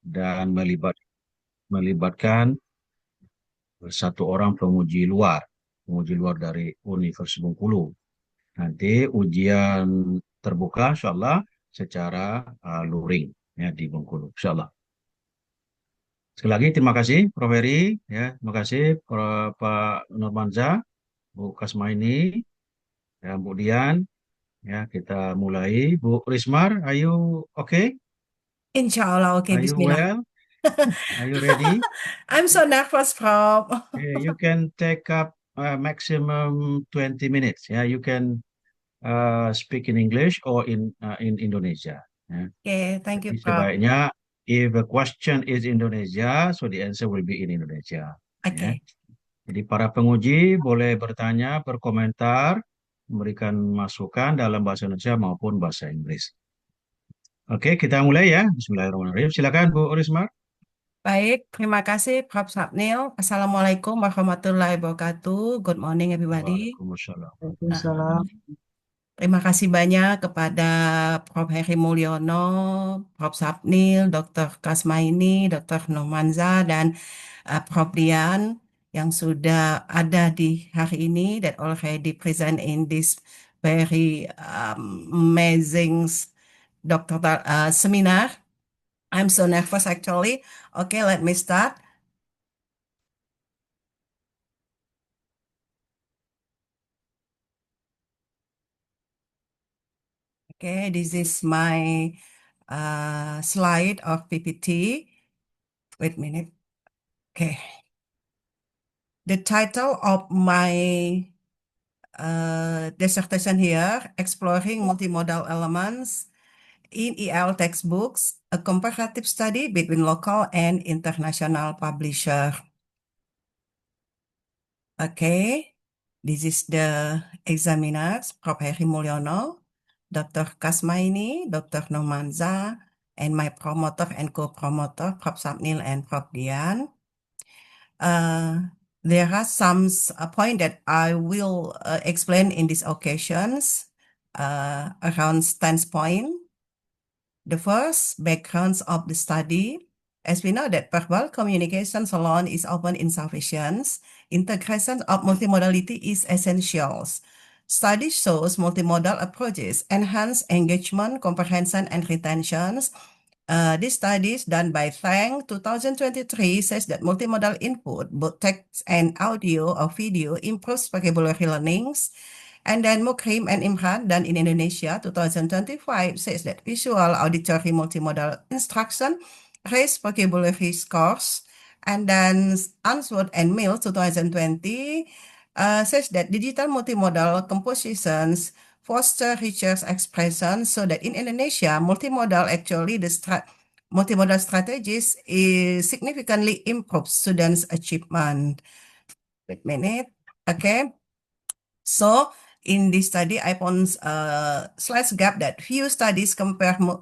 dan melibatkan satu orang penguji luar dari Universitas Bengkulu. Nanti ujian terbuka insya Allah secara luring ya di Bengkulu insya Allah. Sekali lagi terima kasih Prof. Heri, ya, terima kasih Pak Nurmanza, Bu Kasmaini, ya, Bu Dian, ya kita mulai. Bu Rismar, are you okay? Insya Allah, oke, Are you Bismillah. well? Are you ready? I'm so nervous, Prof. You can take up maximum 20 minutes. Yeah, you can speak in English or in Indonesia. Ya. Oke, thank you, Jadi Prof. sebaiknya if the question is Indonesia, so the answer will be in Indonesia. Ya. Oke, Jadi para penguji boleh bertanya, berkomentar, memberikan masukan dalam bahasa Indonesia maupun bahasa Inggris. Oke, kita mulai ya. Bismillahirrahmanirrahim. Silakan Bu Rismar. baik. Terima kasih, Prof. Sapnil. Assalamualaikum warahmatullahi wabarakatuh. Good morning, everybody. Waalaikumsalam. Nah, Waalaikumsalam. terima kasih banyak kepada Prof. Heri Mulyono, Prof. Sapnil, Dr. Kasmaini, Dr. Nomanza, dan Prof. Dian yang sudah ada di hari ini that already present in this very amazing seminar. I'm so nervous actually. Okay, let me start. Okay, this is my slide of PPT. Wait a minute. Okay. The title of my dissertation here, Exploring Multimodal Elements in EL Textbooks, a comparative study between local and international publisher. Okay, this is the examiners, Prof. Heri Mulyono, Dr. Kasmaini, Dr. Nomanza, and my promoter and co-promoter, Prof. Sapnil and Prof. Dian. There are some points that I will explain in these occasions around standpoint. The first, backgrounds of the study. As we know that verbal communications alone is often insufficient, integration of multimodality is essential. Study shows multimodal approaches enhance engagement, comprehension, and retention. This study is done by Fang 2023 says that multimodal input, both text and audio or video, improves vocabulary learnings. And then Mukrim and Imran done in Indonesia 2025 says that visual auditory multimodal instruction raise vocabulary scores. And then Answorth and Mills 2020 says that digital multimodal compositions foster richer expression so that in Indonesia, multimodal actually multimodal strategies is significantly improve students' achievement. Wait a minute. Okay. So in this study, I found slides gap that few studies comparative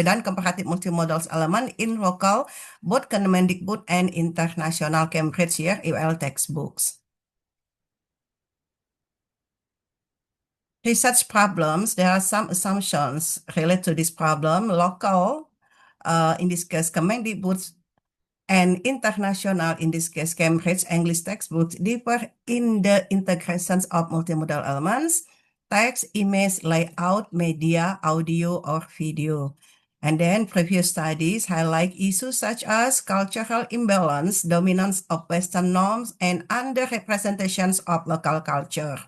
dan comparative multimodal element in local, both Kemendikbud and international Cambridge here EL textbooks. Research problems, there are some assumptions related to this problem. Local, in this case, Kemendikbud, and international, in this case, Cambridge English textbooks, differ in the integrations of multimodal elements, text, image, layout, media, audio, or video. And then previous studies highlight issues such as cultural imbalance, dominance of Western norms, and underrepresentations of local culture.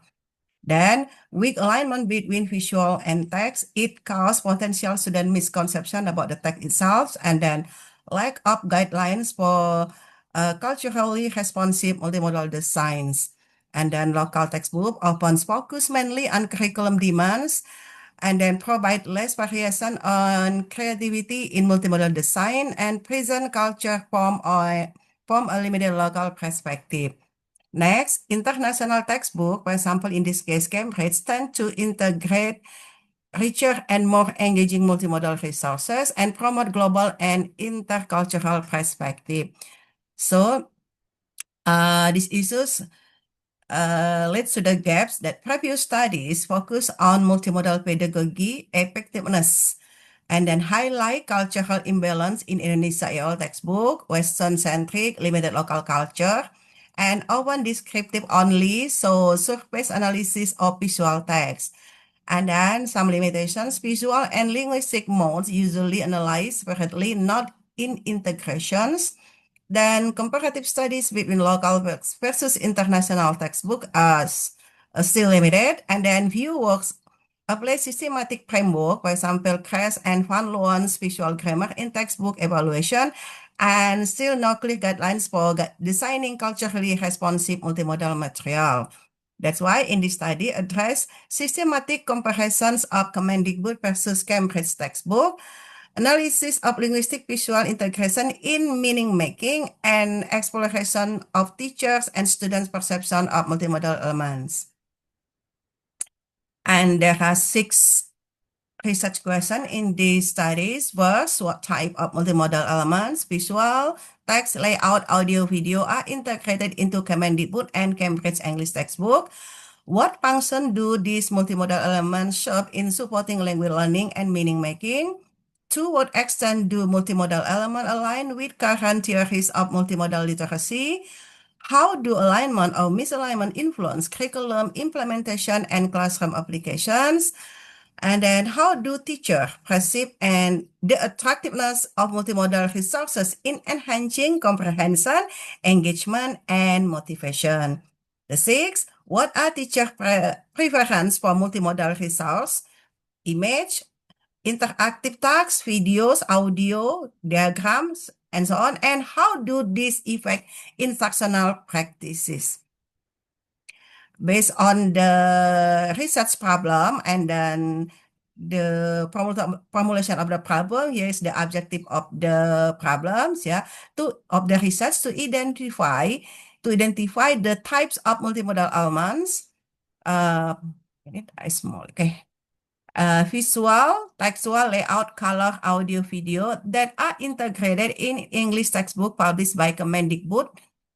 Then, weak alignment between visual and text, it causes potential student misconception about the text itself, and then lack of guidelines for culturally responsive multimodal designs. And then local textbook often focus mainly on curriculum demands, and then provide less variation on creativity in multimodal design and present culture from a limited local perspective. Next, international textbook, for example, in this case, Cambridge, tend to integrate richer and more engaging multimodal resources and promote global and intercultural perspective. So, these issues lead to the gaps that previous studies focus on multimodal pedagogy effectiveness and then highlight cultural imbalance in Indonesia EOL textbook, Western-centric, limited local culture, and often descriptive only, so surface analysis of visual text. And then some limitations, visual and linguistic modes usually analyzed separately, not in integrations. Then comparative studies between local versus international textbook are still limited. And then view works apply systematic framework, for example, Kress and Van Loon's visual grammar in textbook evaluation, and still no clear guidelines for designing culturally responsive multimodal material. That's why in this study address systematic comparisons of Commanding-Boot versus Cambridge textbook, analysis of linguistic visual integration in meaning making, and exploration of teachers and students' perception of multimodal elements. And there are 6 research questions in these studies. First, what type of multimodal elements, visual, text, layout, audio, video are integrated into Commanding-Boot and Cambridge English textbook? What function do these multimodal elements serve in supporting language learning and meaning making? To what extent do multimodal elements align with current theories of multimodal literacy? How do alignment or misalignment influence curriculum implementation and classroom applications? And then how do teachers perceive and the attractiveness of multimodal resources in enhancing comprehension, engagement, and motivation? The 6, what are teacher preferences for multimodal resource, image, interactive text, videos, audio, diagrams, and so on? And how do these affect instructional practices? Based on the research problem and then the formulation of the problem, here is the objective of the problems, of the research to identify the types of multimodal elements. Small, okay. Visual, textual, layout, color, audio, video that are integrated in English textbook published by Commanding-Boot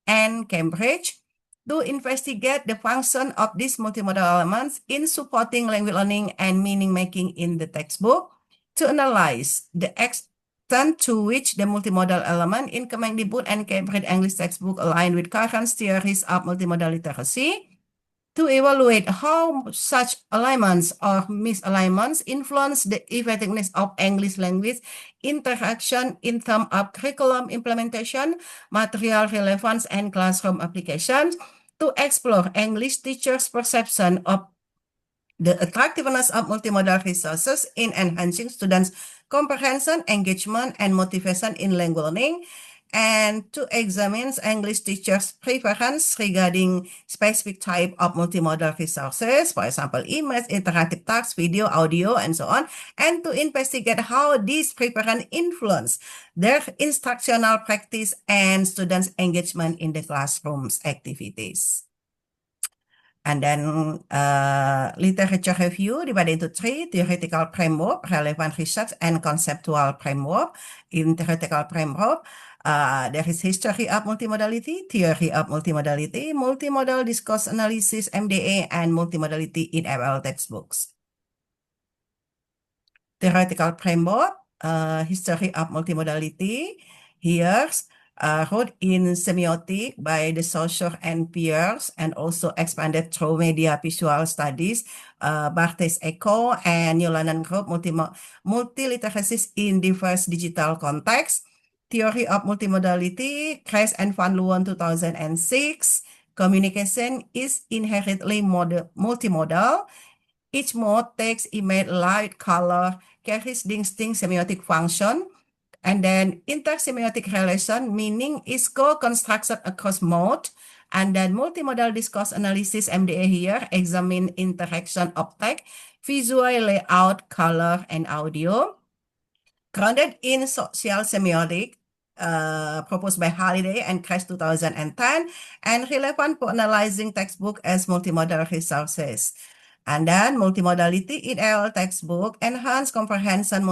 and Cambridge to investigate the function of these multimodal elements in supporting language learning and meaning making in the textbook, to analyze the extent to which the multimodal element in Commanding-Boot and Cambridge English textbook align with current theories of multimodal literacy, to evaluate how such alignments or misalignments influence the effectiveness of English language interaction in terms of curriculum implementation, material relevance, and classroom applications, to explore English teachers' perception of the attractiveness of multimodal resources in enhancing students' comprehension, engagement, and motivation in language learning, and to examine English teachers' preference regarding specific type of multimodal resources, for example, image, interactive text, video, audio, and so on, and to investigate how these preferences influence their instructional practice and students' engagement in the classroom's activities. And then literature review divided into 3, theoretical framework, relevant research, and conceptual framework. In theoretical framework, there is history of multimodality, theory of multimodality, multimodal discourse analysis, MDA, and multimodality in FL textbooks. Theoretical framework, history of multimodality. Here's wrote in semiotic by de Saussure and Peirce, and also expanded through media visual studies, Barthes Eco and New London Group, multiliteracies in diverse digital contexts. Theory of multimodality, Kress and Van Loon 2006. Communication is inherently multimodal. Each mode, text, image, light, color, carries distinct semiotic function. And then intersemiotic relation, meaning is co-constructed across mode. And then multimodal discourse analysis, MDA here, examine interaction of text, visual, layout, color, and audio. Grounded in social semiotic, proposed by Halliday and Kress 2010, and relevant for analyzing textbook as multimodal resources. And then multimodality in our textbook, enhance comprehension,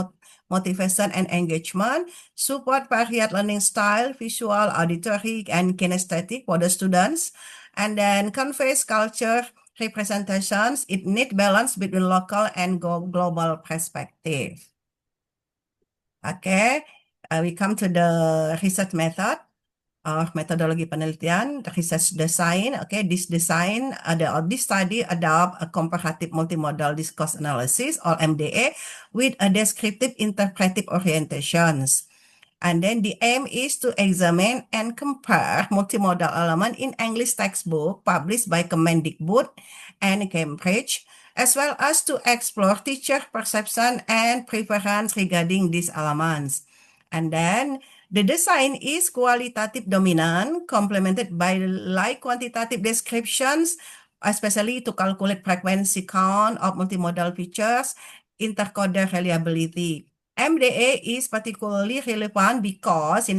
motivation, and engagement, support varied learning style, visual, auditory, and kinesthetic for the students, and then conveys culture representations. It needs balance between local and global perspective. Okay, we come to the research method or methodology penelitian, the research design. Okay, this design or this study adopt a comparative multimodal discourse analysis or MDA with a descriptive interpretive orientations. And then the aim is to examine and compare multimodal element in English textbook published by Kemendikbud and Cambridge, as well as to explore teacher perception and preference regarding these elements. And then the design is qualitative dominant, complemented by like quantitative descriptions, especially to calculate frequency count of multimodal features, intercoder reliability. MDA is particularly relevant because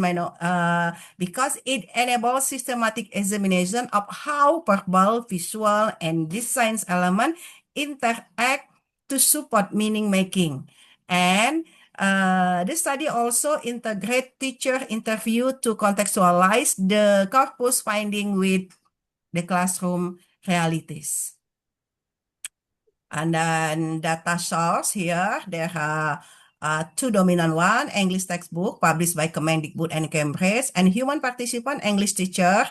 because it enables systematic examination of how verbal, visual, and design elements interact to support meaning making. And this study also integrate teacher interview to contextualize the corpus finding with the classroom realities. And then data source here, there are two dominant one, English textbook published by Kemendikbud and Cambridge, and human participant English teacher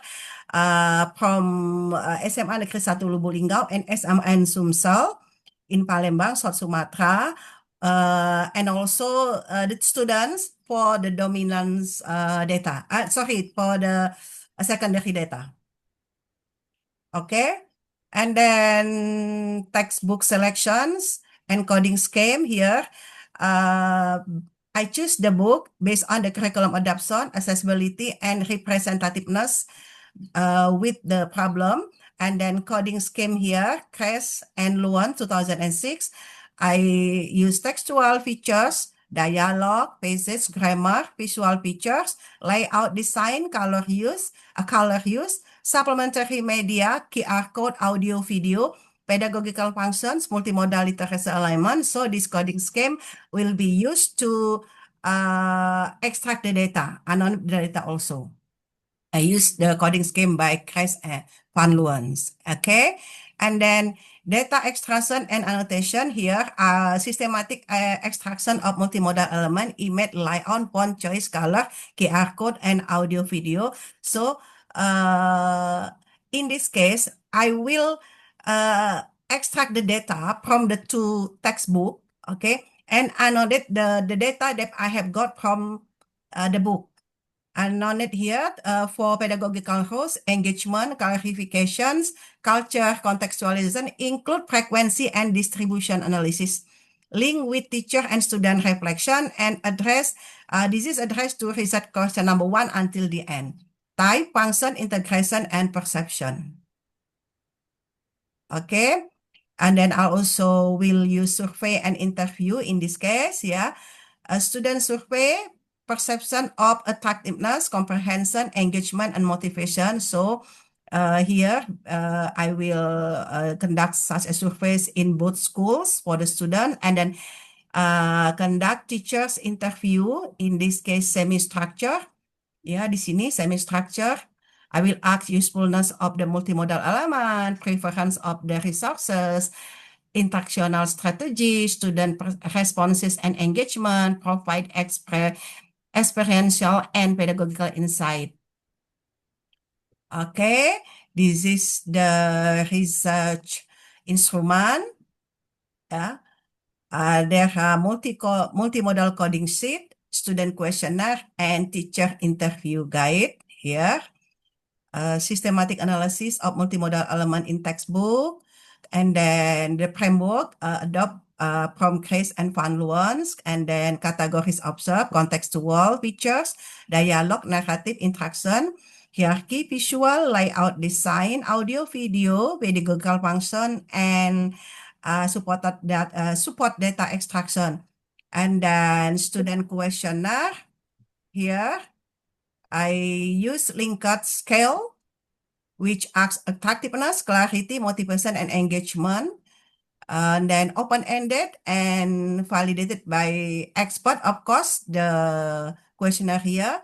from SMA Negeri 1 Lubuk Linggau and SMN Sumsel in Palembang, South Sumatra, and also the students for the dominance data. For the secondary data. Okay. And then textbook selections and coding scheme here. I choose the book based on the curriculum adoption, accessibility, and representativeness with the problem. And then coding scheme here, Kress and Luan 2006. I use textual features, dialogue, passage, grammar, visual features, layout design, color use, supplementary media, QR code, audio, video, pedagogical functions, multimodal literacy alignment. So this coding scheme will be used to extract the data, annotate the data also. I use the coding scheme by Kress and Van Luens. Okay, and then data extraction and annotation here are systematic extraction of multimodal element, image, layout, font choice, color, QR code, and audio video. So in this case, I will extract the data from the two textbook, okay, and annotate the data that I have got from the book. And noted here for pedagogical rules, engagement, clarifications, culture contextualization include frequency and distribution analysis, link with teacher and student reflection, and address, this is addressed to research question number 1 until the end. Type, function, integration, and perception. Okay, and then I also will use survey and interview in this case, yeah. A student survey, perception of attractiveness, comprehension, engagement, and motivation. So here I will conduct such a surveys in both schools for the student, and then conduct teachers interview, in this case semi-structure. Ya, di sini semi-structure. I will ask usefulness of the multimodal element, preference of the resources, instructional strategy, student responses and engagement, provide experiential and pedagogical insight. Okay, this is the research instrument. Yeah. There are multimodal coding sheet, student questionnaire, and teacher interview guide here. Systematic analysis of multimodal element in textbook, and then the framework adopt from Kress and Van Luens, and then categories observed, contextual features, dialogue, narrative, interaction, hierarchy, visual, layout, design, audio, video, pedagogical function, and support data extraction. And then student questionnaire here. I use Likert scale, which asks attractiveness, clarity, motivation, and engagement. And then open-ended and validated by expert, of course, the questionnaire here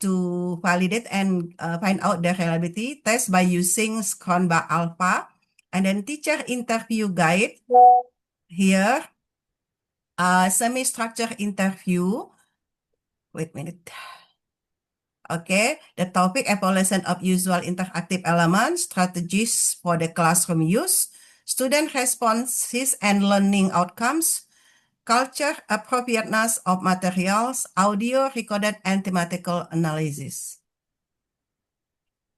to validate and find out the reliability test by using Cronbach Alpha. And then teacher interview guide here, semi-structured interview Wait a minute. Okay, the topic evaluation of usual interactive elements, strategies for the classroom use, student responses and learning outcomes, culture appropriateness of materials, audio recorded and thematical analysis.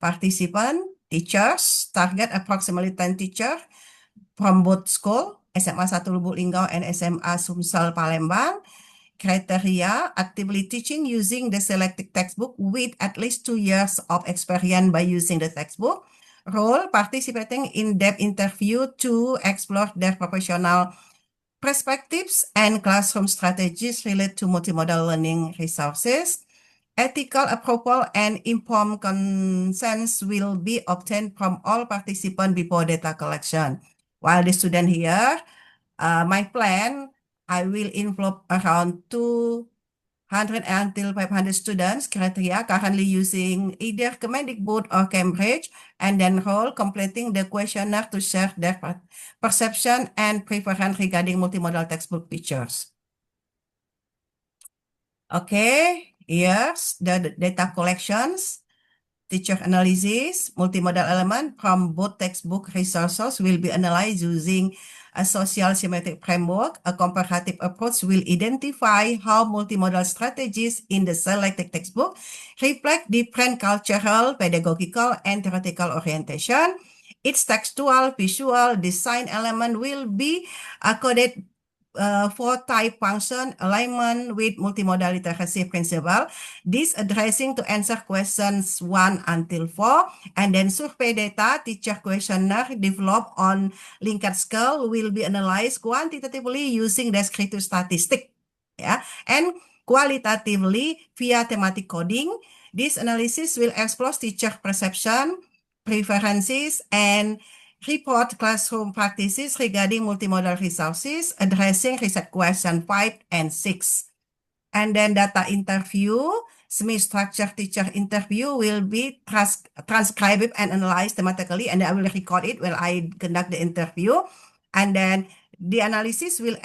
Participant, teachers, target approximately 10 teachers from both school, SMA 1 Lubuk Linggau and SMA Sumsel Palembang. Criteria, actively teaching using the selected textbook with at least 2 years of experience by using the textbook. Role, participating in depth interview to explore their professional perspectives and classroom strategies related to multimodal learning resources. Ethical approval and informed consent will be obtained from all participants before data collection. While the student here, my plan, I will involve around 200 until 500 students criteria currently using either Kemendikbud or Cambridge, and then role completing the questionnaire to share their perception and preference regarding multimodal textbook features. Okay, here's the data collections. Teacher analysis, multimodal element from both textbook resources will be analyzed using a social symmetric framework. A comparative approach will identify how multimodal strategies in the selected textbook reflect different cultural, pedagogical, and theoretical orientation. Its textual, visual, design element will be coded for type function alignment with multimodal literacy principle. This addressing to answer questions 1 until 4, and then survey data, teacher questionnaire developed on Likert scale will be analyzed quantitatively using descriptive statistic, and qualitatively via thematic coding. This analysis will explore teacher perception, preferences, and report classroom practices regarding multimodal resources, addressing research question 5 and 6. And then data interview, semi-structured teacher interview will be transcribed and analyzed thematically, and I will record it when I conduct the interview. And then the analysis will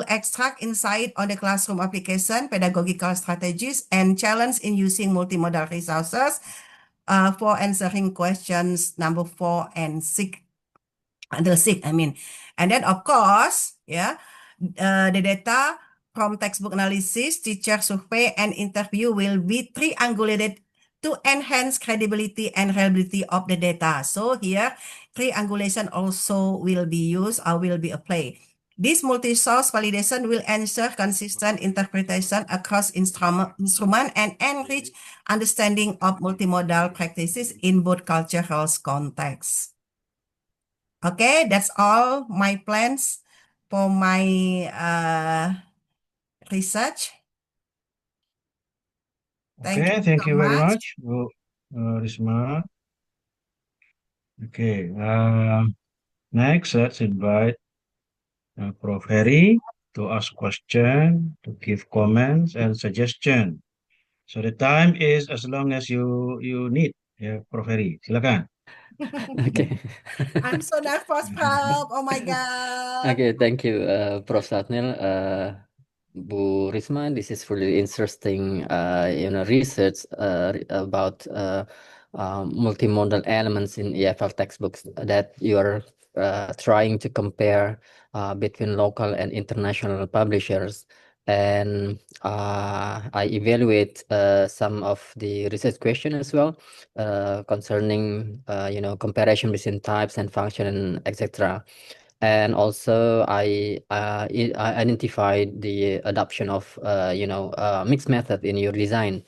extract insight on the classroom application, pedagogical strategies, and challenge in using multimodal resources for answering questions number 4 and 6. Until 6, I mean. And then, of course, the data from textbook analysis, teacher survey, and interview will be triangulated to enhance credibility and reliability of the data. So here, triangulation also will be used or will be applied. This multi-source validation will ensure consistent interpretation across instrument and enrich understanding of multimodal practices in both cultural contexts. Okay, that's all my plans for my research. Okay, thank so you very much. much, Risma. Okay, next let's invite Prof. Heri to ask question, to give comments and suggestion. So the time is as long as you need, Prof. Heri. Silakan. Okay. I'm so nervous, Prof. Oh my God. Okay, thank you, Prof. Satnil. Bu Risma, this is really interesting, research about multimodal elements in EFL textbooks that you are trying to compare between local and international publishers. And I evaluate some of the research questions as well concerning, comparison between types and function, etc. And also I identified the adoption of mixed method in your design.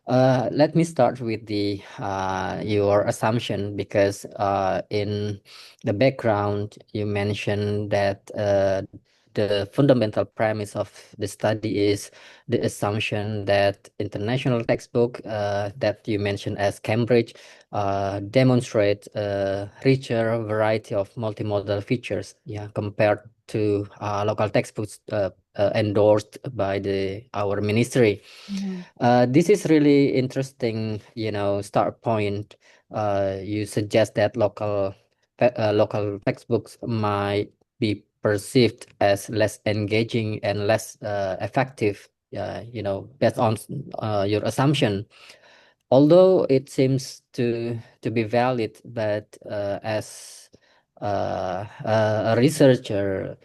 Let me start with the your assumption, because in the background you mentioned that the fundamental premise of the study is the assumption that international textbook that you mentioned as Cambridge demonstrate a richer variety of multimodal features, compared to local textbooks endorsed by our ministry. This is really interesting, start point. You suggest that local textbooks might be perceived as less engaging and less effective based on your assumption. Although it seems to be valid, but as a researcher,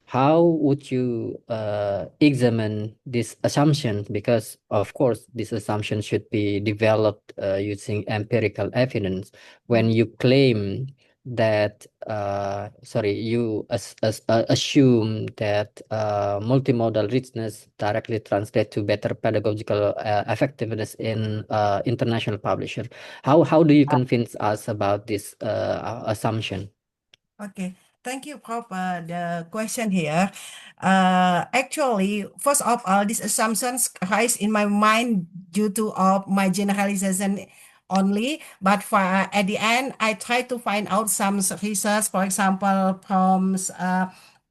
how would you examine this assumption? Because of course, this assumption should be developed using empirical evidence. When you claim that, you assume that multimodal richness directly translates to better pedagogical effectiveness in international publisher. How do you convince us about this assumption? Okay, thank you, Prof. The question here. Actually, first of all, these assumptions arise in my mind due to of my generalization only. But for at the end, I try to find out some research, for example, from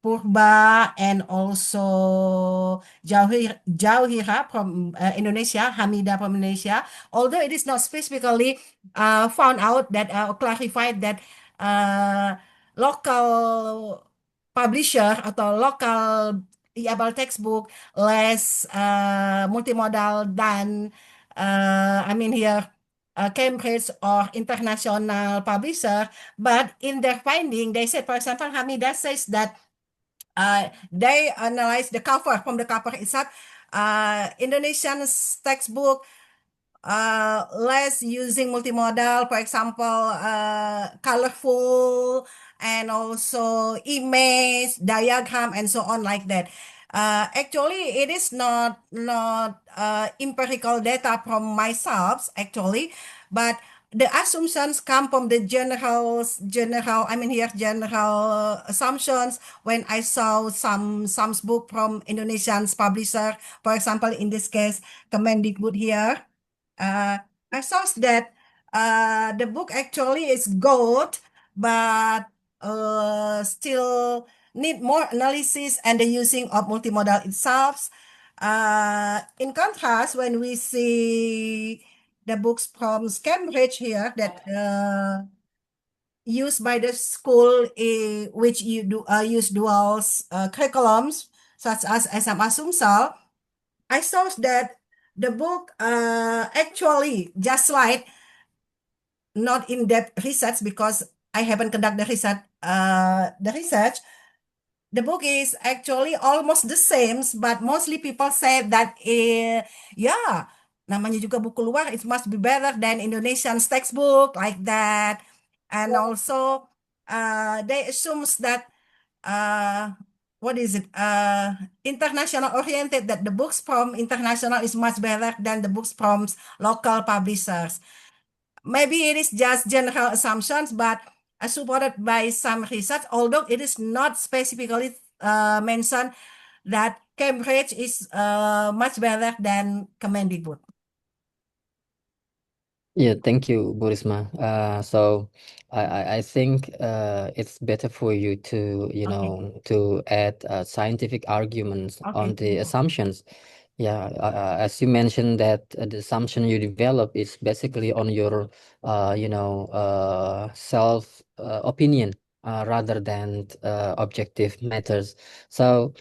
Purba and also Jauhira from Indonesia, Hamida from Indonesia. Although it is not specifically found out that clarified that. Local publisher atau local e-ABAL textbook less multimodal than here Cambridge or international publisher, but in their finding they said, for example, Hamida says that they analyze the cover from the cover itself. Indonesian textbook less using multimodal, for example, colorful and also image, diagram, and so on like that. Actually, it is not empirical data from myself actually, but the assumptions come from the general assumptions when I saw some book from Indonesian publisher, for example, in this case, Kemendikbud here. I saw that the book actually is good, but still need more analysis and the using of multimodal itself. In contrast, when we see the books from Cambridge here that used by the school which use dual curriculums such as SMA Sumsel, I saw that the book actually just like not in-depth research because I haven't conducted the research. The book is actually almost the same, but mostly people say that yeah, namanya juga buku luar, it must be better than Indonesian textbook like that, and also they assumes that what is it? International oriented, that the books from international is much better than the books from local publishers. Maybe it is just general assumptions, but supported by some research, although it is not specifically mentioned that Cambridge is much better than Kemendikbud. Yeah, thank you, Bu Risma. So I think it's better for you to, to add scientific arguments on the assumptions. Yeah, as you mentioned that the assumption you develop is basically on your, self opinion rather than objective matters. So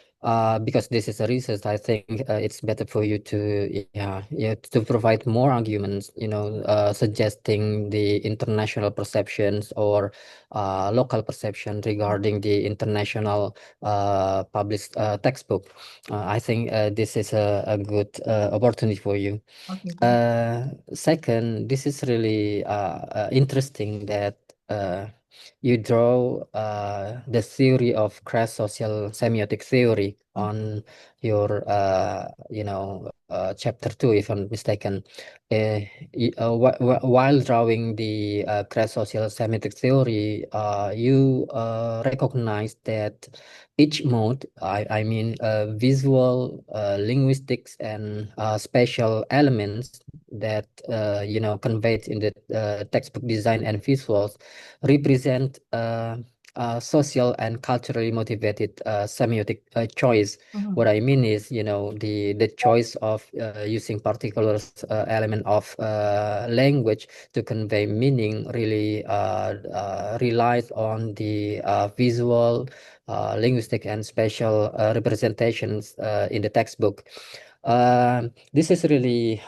because this is a research, I think it's better for you to to provide more arguments, suggesting the international perceptions or local perception regarding the international published textbook. I think this is a good opportunity for you. Second, this is really interesting that you draw the theory of crass social semiotic theory on your chapter 2, if I'm mistaken. While drawing the crass social semiotic theory, you recognize that each mode, I mean visual, linguistics, and spatial elements that conveyed in the textbook design and visuals represent social and culturally motivated semiotic choice. What I mean is, the choice of using particular element of language to convey meaning really relies on the visual, linguistic, and spatial representations in the textbook. This is really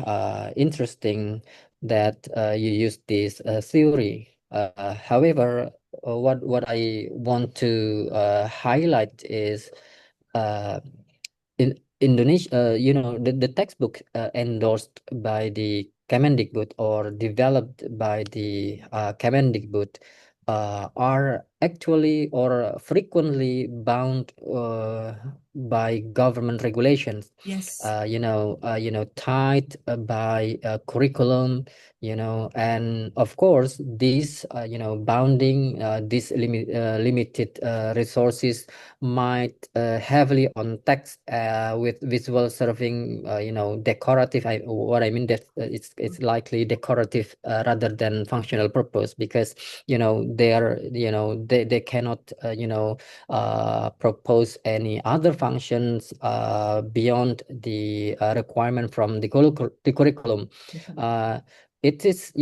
interesting that you use this theory. However, what I want to highlight is in Indonesia, the textbook endorsed by the Kemendikbud or developed by the Kemendikbud are actually or frequently bound by government regulations. Yes. Tied by curriculum, and of course, these, bounding these limited resources might heavily on text with visual serving, decorative. What I mean that it's likely decorative rather than functional purpose, because they cannot propose any other functions beyond the requirement from the curriculum. It is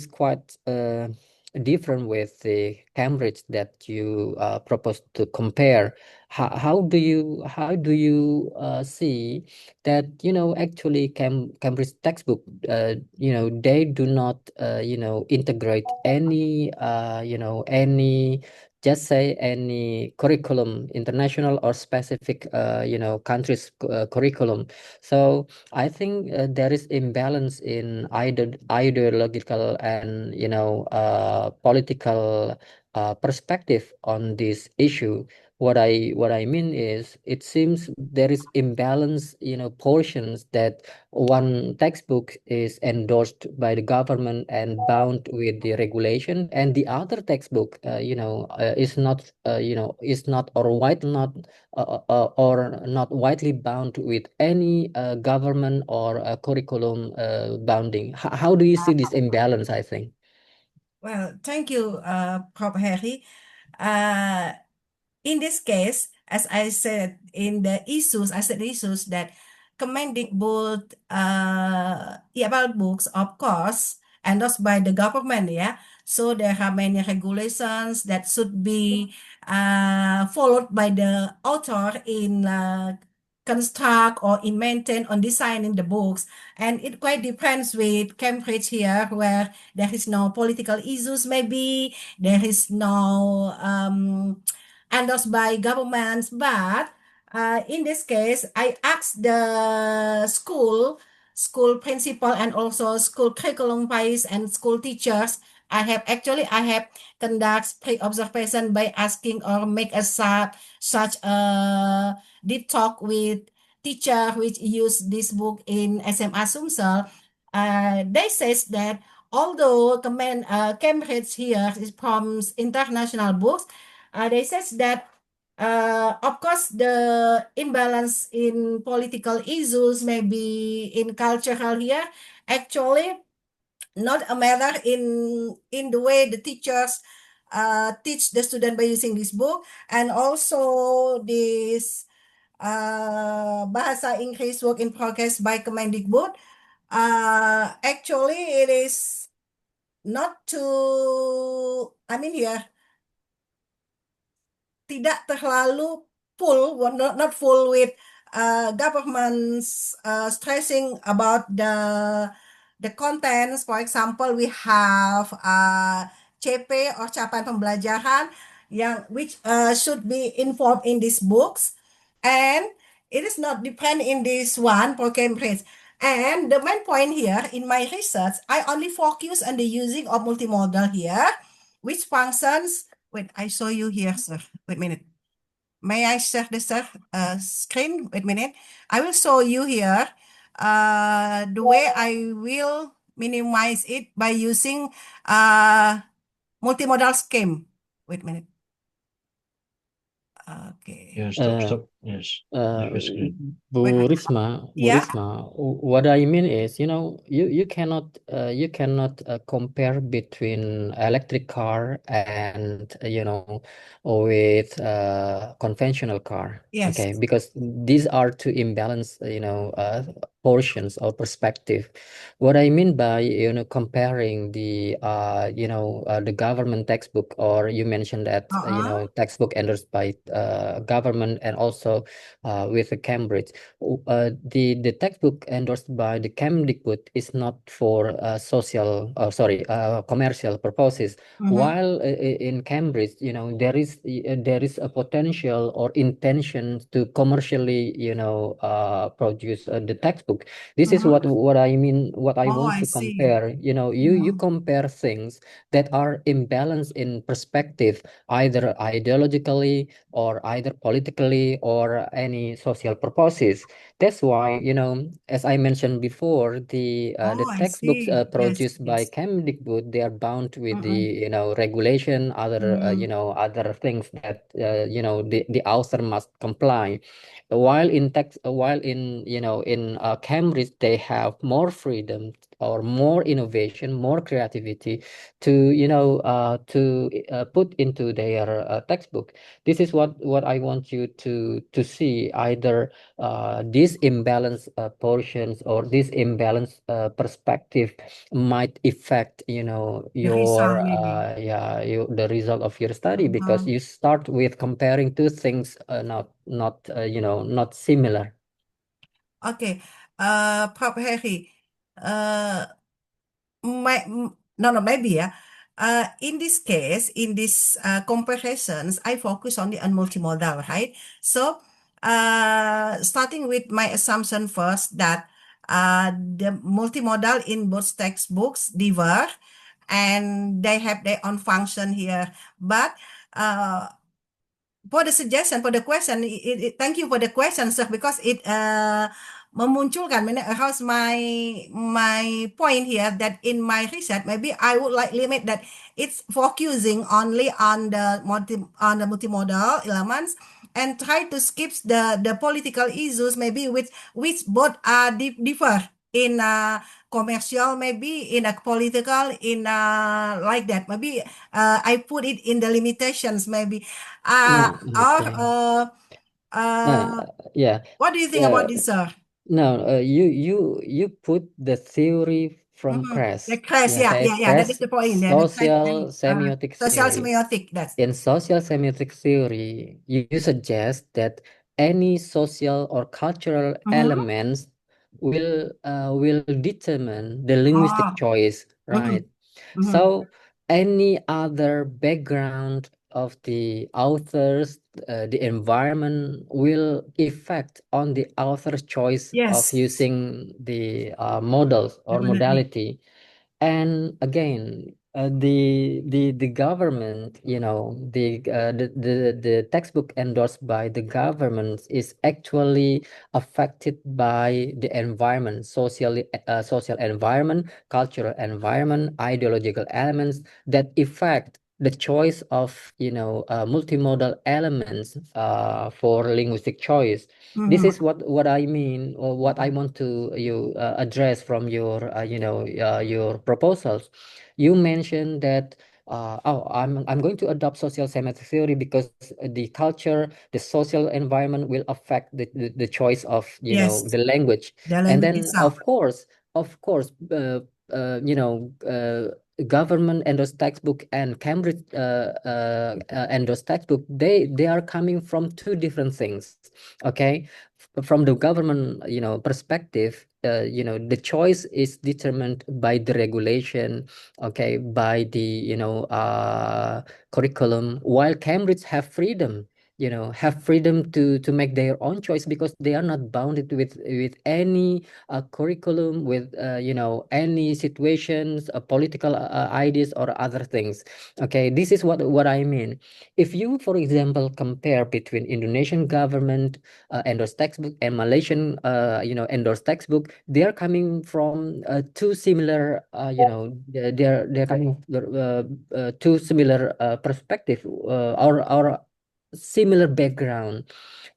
quite different with the Cambridge that you propose to compare. How do you see that actually Cambridge textbook they do not integrate any just say any curriculum, international or specific countries curriculum. So I think there is imbalance in ideological and political perspective on this issue. What I mean is, it seems there is imbalance, portions that one textbook is endorsed by the government and bound with the regulation, and the other textbook, is not or not widely bound with any government or curriculum bounding. How do you see this imbalance, I think? Well, thank you, Prof. Harry. In this case, as I said I said issues that Kemendikbud about books, of course, endorsed by the government, yeah. So there are many regulations that should be followed by the author in construct or in maintain on designing the books. And it quite depends with Cambridge here, where there is no political issues, maybe there is no endorsed by governments. But in this case, I asked the school principal and also school curriculum wise and school teachers. I have conduct pre-observation by asking or make a such a deep talk with teacher which use this book in SMA Sumsel. They says that although Cambridge here is from international books, they says that of course the imbalance in political issues, maybe in cultural here, actually not a matter in the way the teachers teach the student by using this book, and also this Bahasa Inggris work in progress by Kemendikbud. Actually, it is not too, here, tidak terlalu full, not full with governments stressing about the contents. For example, we have CP or capaian pembelajaran which should be informed in these books, and it is not depend in this one for Cambridge. And the main point here in my research, I only focus on the using of multimodal here, which functions. Wait, I show you here, sir. Wait a minute. May I share the screen? Wait a minute. I will show you here the way I will minimize it by using multimodal scheme. Wait a minute. Okay. Yeah, stop. Yes. Bu Risma, what I mean is, you cannot compare between electric car and with conventional car. Yes. Okay, because these are two imbalanced portions or perspective. What I mean by comparing the the government textbook, or you mentioned that textbook endorsed by government and also also with the Cambridge. The textbook endorsed by the Cambridge is not for commercial purposes. While in Cambridge, there is a potential or intention to commercially, produce the textbook. This is what I mean. What I want I to see. compare. You compare things that are imbalanced in perspective, either ideologically or either politically or any social purposes. That's why, as I mentioned before, the I textbooks see. Yes, produced by yes. Cambridge, they are bound with the regulation, other other things that the author must comply. While in Cambridge, they have more freedom or more innovation, more creativity to put into their textbook. This is what I want you to see, either these imbalanced portions or this imbalanced perspective might affect your result, maybe. the result of your study, because you start with comparing two things not similar. Okay, Prof. Harry, maybe, yeah. In this case, in these comparisons, I focus only on multimodal, right? So, starting with my assumption first that the multimodal in both textbooks differ and they have their own function here. But for the suggestion, for the question, thank you for the question, sir, because it memunculkan, arouse my point here that in my research, maybe I would like limit that it's focusing only on the multimodal elements and try to skip the political issues, maybe which both are differ in commercial, maybe in a political, in like that. Maybe I put it in the limitations, maybe. Yeah. What do you think about this, sir? No, you put the theory from Kress. The Kress, yeah. That is the point. Social semiotic social theory. semiotic. That's In social semiotic theory, you suggest that any social or cultural elements will determine the linguistic choice, right? So any other background of the authors, the environment will affect on the author's choice of using the models or modality. And again, the government, the textbook endorsed by the government is actually affected by the environment, social environment, cultural environment, ideological elements that affect the choice of multimodal elements for linguistic choice. This is what I mean, or what I want to address from your your proposals. You mentioned that I'm going to adopt social semiotic theory because the culture, the social environment will affect the choice of the language. And then itself. of course government endorsed textbook and Cambridge endorsed textbook, they are coming from two different things. Okay, from the government perspective, the choice is determined by the regulation, okay, by the curriculum, while Cambridge have freedom to make their own choice, because they are not bounded with any curriculum, with any situations, political ideas or other things. Okay, this is what I mean. If you, for example, compare between Indonesian government endorsed textbook and Malaysian endorsed textbook, they are coming from two similar they're coming two similar perspective or similar background.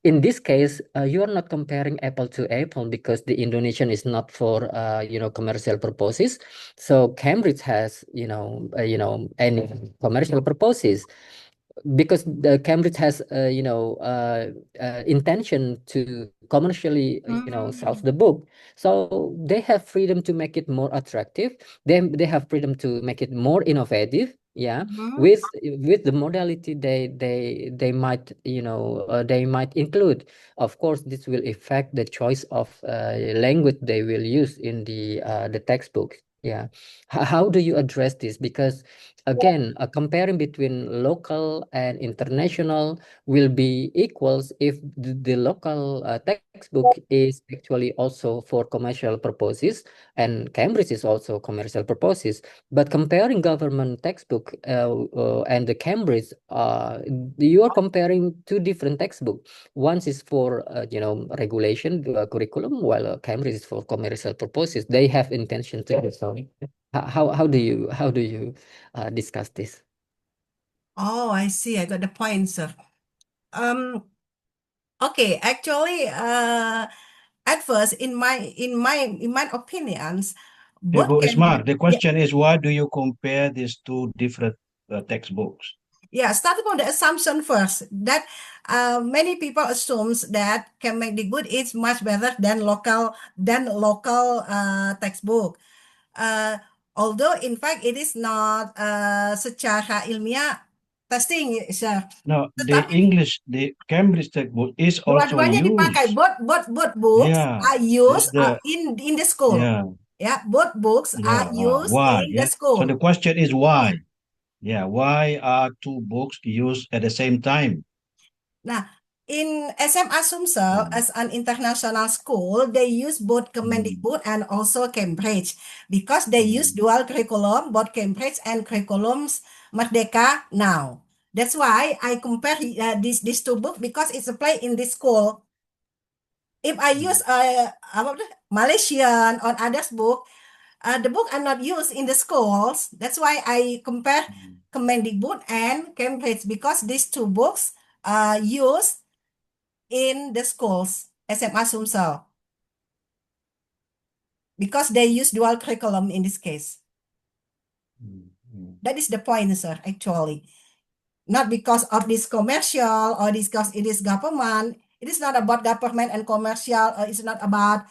In this case, you are not comparing apple to apple, because the Indonesian is not for commercial purposes. So Cambridge has any commercial purposes, because the Cambridge has intention to commercially sell the book. So they have freedom to make it more attractive. They have freedom to make it more innovative. Yeah, Mhm. with the modality they might, you know, they might include. Of course, this will affect the choice of language they will use in the textbook. Yeah, how do you address this? Because again, comparing between local and international will be equals if the local textbook is actually also for commercial purposes, and Cambridge is also commercial purposes. But comparing government textbook and the Cambridge, you are comparing two different textbooks. One is for you know, regulation curriculum, while Cambridge is for commercial purposes. They have intention to do so. How do you discuss this? Oh, I see. I got the point, sir. Okay, actually, at first, in my opinions, Hey, both Bu can Risma, the yeah, question is why do you compare these two different textbooks? yeah, starting from the assumption first that many people assumes that Kemendikbud is much better than local textbook. Uh, Although in fact it is not secara ilmiah testing, sir. No, Tetapi the Cambridge textbook is also dua-duanya dipakai. used. Both books Yeah, are used the in the school. yeah, Yeah, both books are yeah. used Why? in the Yeah. So the school. question is Yeah. why? Yeah, why are two books used at the same time? Nah, in SMA Sumsel Mm, as an international school, they use both mm, Kemendikbud and also Cambridge because they use mm, dual curriculum, both Cambridge and curriculums Merdeka now. That's why I compare these two books because it's applied in this school. If I use Malaysian or others book, the book are not used in the schools. That's why I compare mm, Kemendikbud and Cambridge because these two books are used in the schools, SMA Sumsel, because they use dual curriculum in this case. mm, mm. That is the point, sir, actually. Not because of this commercial or because it is government. It is not about government and commercial, or it's not about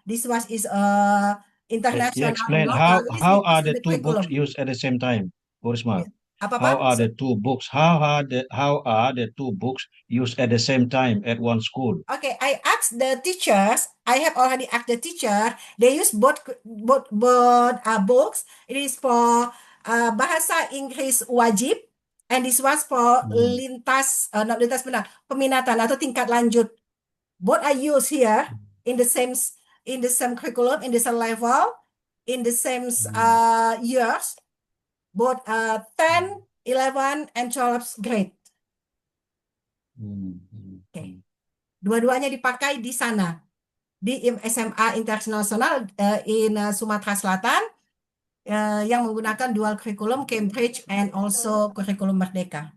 this one is Yes, you international and explain local. It is how because are of the the two books curriculum. used at the same time, Borisma? Apa-apa? How are the two books? How are the two books used at the same time at one school? Okay, I asked the teachers. I have already asked the teacher. They use both books. It is for Bahasa Inggris Wajib, and this was for Mm, not lintas benar, peminatan atau tingkat lanjut. Both are used here in the same curriculum, in the same level, in the same mm, years. Both 10, 11, and 12 grade. mm, mm, Oke, mm. dua-duanya dipakai di sana. Di SMA Internasional in Sumatera Selatan yang menggunakan dual curriculum Cambridge and also curriculum Merdeka.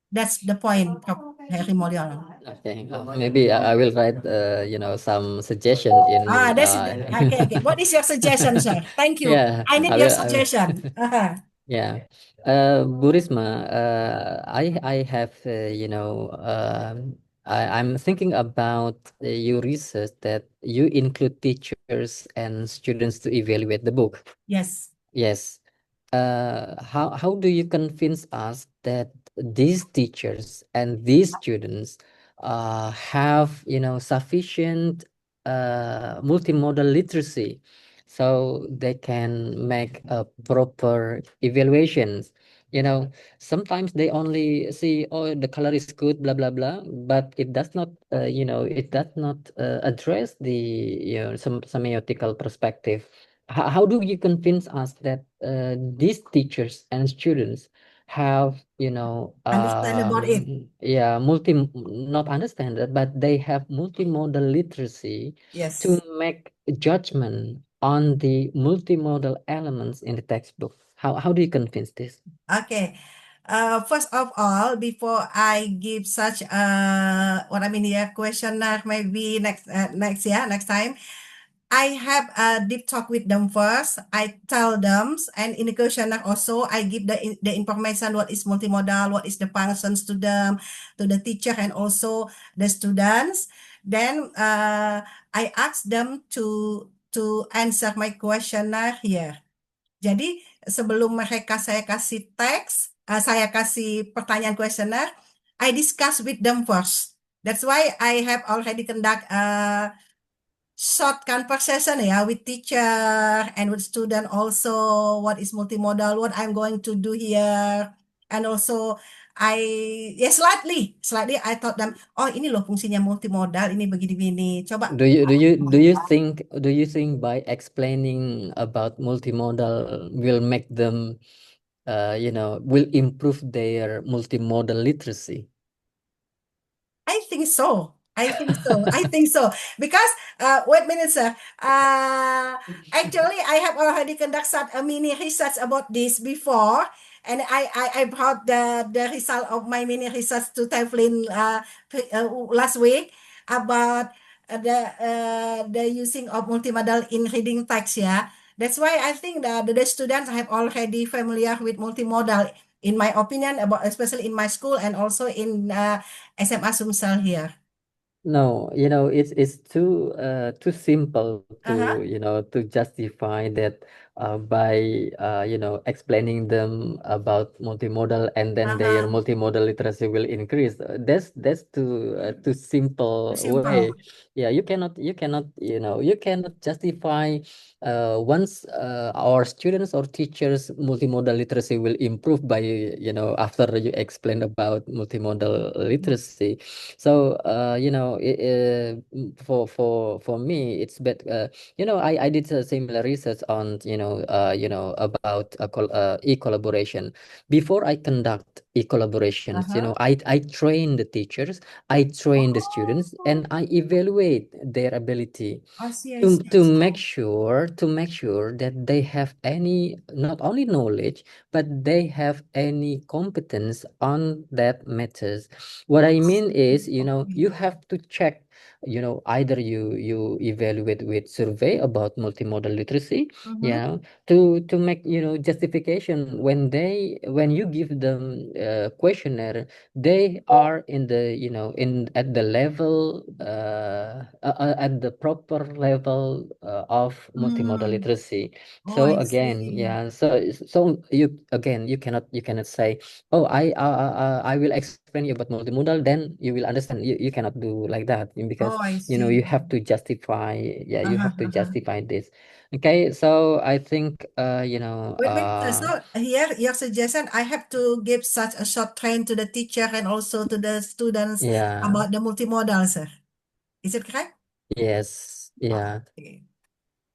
That's the point, Prof. Heri Mulyono. Okay, maybe I will write you know, some suggestion in That's okay. What is your suggestion, sir? Thank you. yeah, I need I your will, suggestion. yeah. Bu Risma, I have you know, I'm thinking about your research that you include teachers and students to evaluate the book. Yes. Yes. How do you convince us that these teachers and these students have, you know, sufficient multimodal literacy so they can make a proper evaluations? You know, sometimes they only see, oh, the color is good, blah blah blah, but it does not, you know, it does not address the, you know, some semiotical perspective. How do you convince us that these teachers and students have, you know, Understand about it. yeah, not understand it, but they have multimodal literacy to Yes. make a judgment on the multimodal elements in the textbook? How do you convince this? Okay. First of all, before I give such questionnaire, maybe next time, I have a deep talk with them first. I tell them, and in the questionnaire also, I give the information what is multimodal, what is the functions to them, to the teacher, and also the students. Then I ask them to answer my questionnaire here. Jadi sebelum mereka saya kasih teks, saya kasih pertanyaan kuesioner, I discuss with them first. That's why I have already conduct a short conversation with teacher and with student also what is multimodal, what I'm going to do here, and also slightly I thought them, oh ini loh fungsinya multimodal, ini begini-begini. Coba. Do you think by explaining about multimodal will make them will improve their multimodal literacy? I think so. I think so. Because wait a minute, sir. Actually, I have already conducted a mini research about this before, and I brought the result of my mini research to Teflin last week about the using of multimodal in reading text. Yeah, that's why I think that the students have already familiar with multimodal. In my opinion, about especially in my school and also in SMA Sumsel here. No, it's too simple Uh-huh. to justify that by explaining them about multimodal and then their Uh-huh. multimodal literacy will increase. That's too simple Simple. way. Yeah, you cannot justify once our students or teachers multimodal literacy will improve by after you explain about multimodal literacy. So for me it's better. I did a similar research on about e-collaboration. Before I conduct e-collaborations, Uh-huh. I train the teachers, I train the students, and I evaluate their ability I see, I to see. make sure that they have any not only knowledge but they have any competence on that matters. What I mean is, you have to check, either you evaluate with survey about multimodal literacy, Mhm. to make justification when you give them a questionnaire, they are in the in at the level at the proper level of multimodal Mm. literacy. Oh, So I again, see. you cannot say, oh, I will explain you about multimodal, then you will understand. You cannot do like that, because Oh, I you see. have to justify. Yeah, you Uh-huh, have to uh-huh. justify this. Okay, so I think Wait a minute. So here your suggestion, I have to give such a short train to the teacher and also to the students yeah, about the multimodal, sir. Is it correct? yes, yeah. Okay.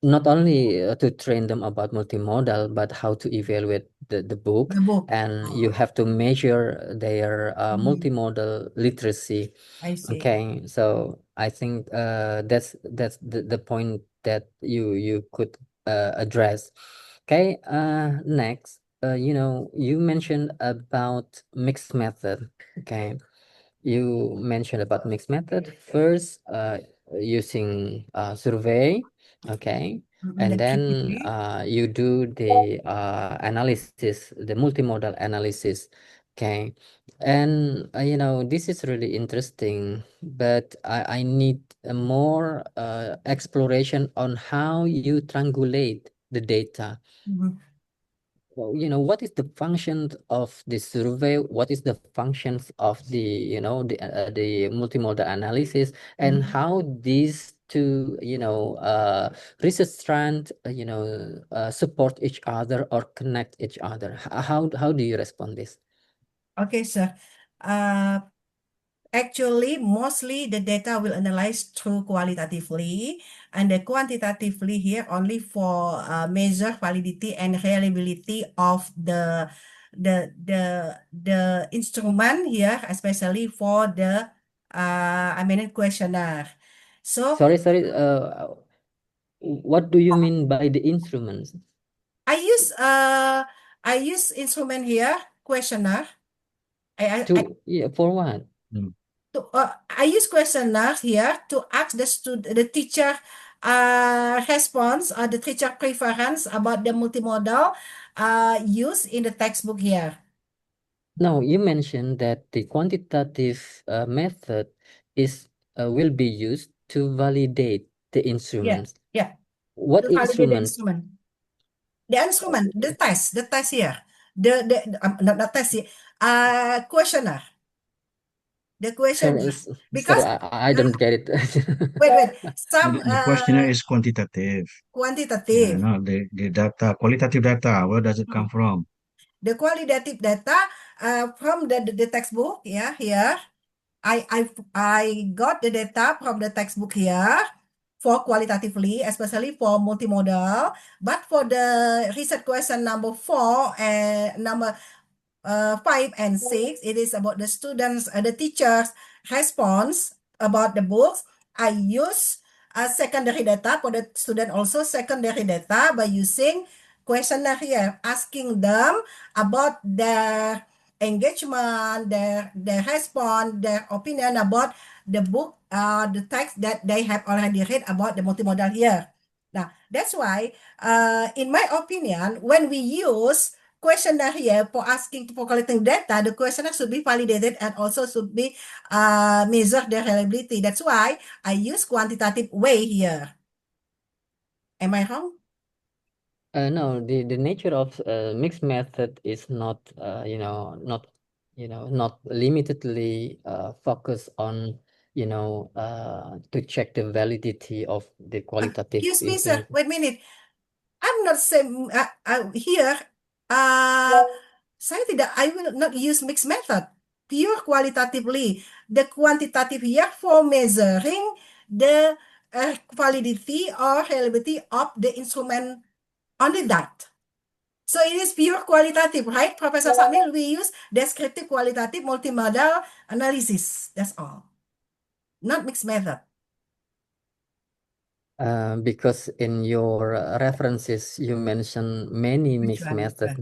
Not only to train them about multimodal, but how to evaluate the book, The book. and you have to measure their Mhm. multimodal literacy. I see. Okay, so I think that's the point that you could address. Okay, next, you mentioned about mixed method. Okay, you mentioned about mixed method first, using survey. Okay, and The then QPT. you do the analysis, the multimodal analysis. Okay, and this is really interesting, but I need a more exploration on how you triangulate the data. Mhm. Well, what is the function of the survey? What is the functions of the multimodal analysis, and Mhm. how these two research strands support each other or connect each other? How do you respond this? Okay, sir. Actually, mostly the data will analyze through qualitatively, and the quantitatively here only for measure validity and reliability of the instrument here, especially for the questionnaire. So Sorry, what do you mean by the instruments? I use instrument here questionnaire. For what? I use questionnaire here to ask the teacher response or the teacher preference about the multimodal use in the textbook here. No, you mentioned that the quantitative method is will be used to validate the Yeah, instruments. yeah. What To validate the instruments? instrument. The instrument, the test here, not test here, questionnaire, the questionnaire. Sorry, Because I don't get it. wait, some The questionnaire is quantitative. Yeah, quantitative. no, the data, qualitative data, where does it come from? The qualitative data from the textbook, yeah, here. I got the data from the textbook here for qualitatively, especially for multimodal. But for the research question number 4 and number 5 and 6, it is about the students, the teachers' response about the books. I use secondary data for the student, also secondary data by using questionnaire here, asking them about their engagement, their response, their opinion about the book, the text that they have already read about the multimodal here. Now, that's why, in my opinion, when we use questionnaire here for collecting data, the questionnaire should be validated and also should be measure their reliability. That's why I use quantitative way here. Am I wrong? No, the nature of mixed method is not not limitedly focused on to check the validity of the qualitative Excuse me, sir. information. Wait a minute. I'm not saying here. I will not use mixed method. Pure qualitatively. The quantitative here for measuring the validity or reliability of the instrument only that. So it is pure qualitative, right, Professor Samil? We use descriptive qualitative multimodal analysis. That's all. Not mixed method. Because in your references you mentioned many mixed methods.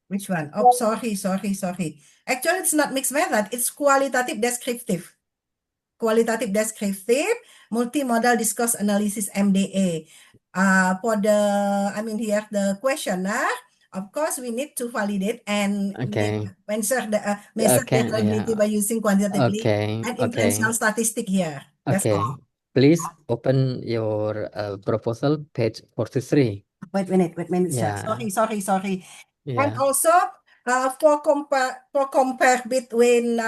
Which one? Oh, sorry. Actually, it's not mixed method. It's qualitative descriptive. Qualitative descriptive multimodal discourse analysis MDA. For here the questionnaire, of course, we need to validate and measure the reliability by using quantitatively and inferential statistic here. That's all. Please open your proposal, page 43. Wait a minute, Yeah. Sorry. Yeah. And also, for compare between,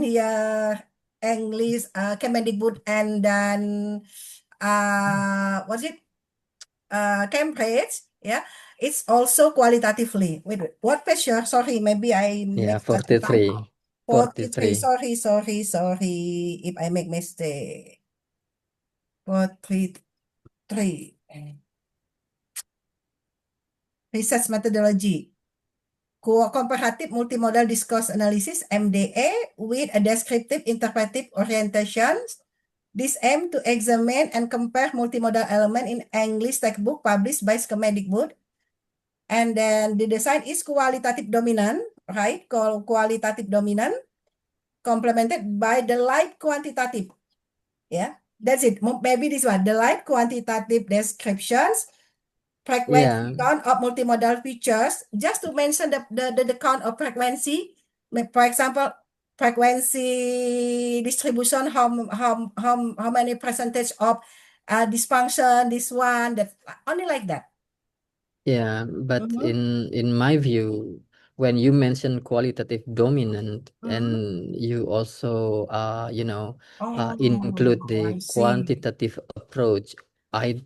here, English, Kemendikbud, and then, what's it? Cambridge, yeah, it's also qualitatively. Wait, what page? Sorry, maybe I make 43. 43. Sorry. If I make mistake. 43. Research methodology. Comparative multimodal discourse analysis MDA with a descriptive interpretive orientation. This aim to examine and compare multimodal element in English textbook published by Kemendikbud. And then the design is qualitative dominant, right? Qualitative dominant, complemented by the light quantitative. Yeah, that's it. Maybe this one, the light quantitative descriptions, frequency count of multimodal features. Just to mention the count of frequency. For example, frequency distribution, how many percentage of this function, this one, that only like that. Yeah, but in my view, when you mention qualitative dominant, and you also include the quantitative approach.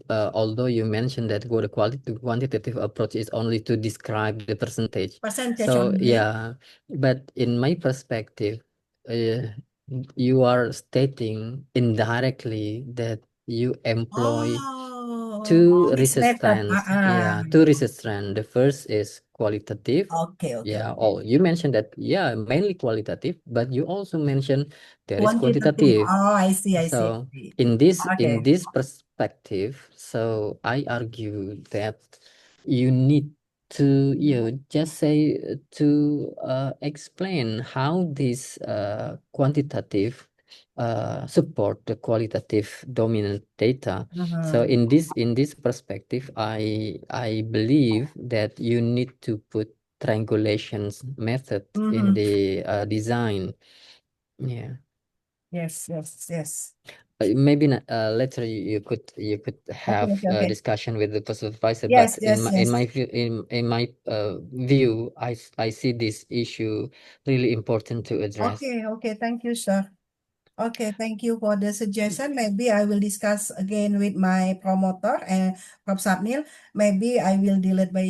Although you mentioned that the quantitative approach is only to describe the percentage. So only. yeah, but in my perspective, you are stating indirectly that you employ two research strands. Two research strands. The first is qualitative. Okay. You mentioned that, mainly qualitative, but you also mentioned there is quantitative. Oh, I see. So in this perspective, so I argue that you need to just say to explain how this quantitative support the qualitative dominant data. So in this perspective, I believe that you need to put triangulations method in the design. Yeah. Yes. maybe not, later you could have okay, a okay. discussion with the supervisor. Yes, But yes, in my yes. view, in my view, I see this issue really important to address. Okay, okay. Thank you, sir. Okay, thank you for the suggestion. Maybe I will discuss again with my promoter and Prof. Sapnil. Maybe I will delete by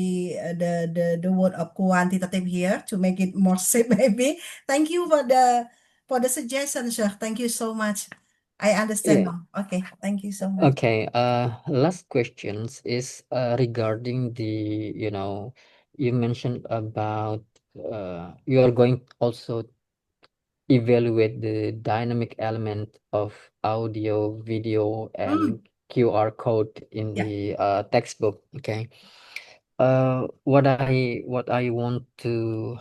the word of quantitative here to make it more safe. Maybe. Thank you for the suggestion, sir. Thank you so much. I understand Yeah. now. Okay, thank you so much. Okay. Last questions is regarding the, you mentioned about you are going also evaluate the dynamic element of audio, video, and QR code in Yeah. the textbook. Okay. What I want to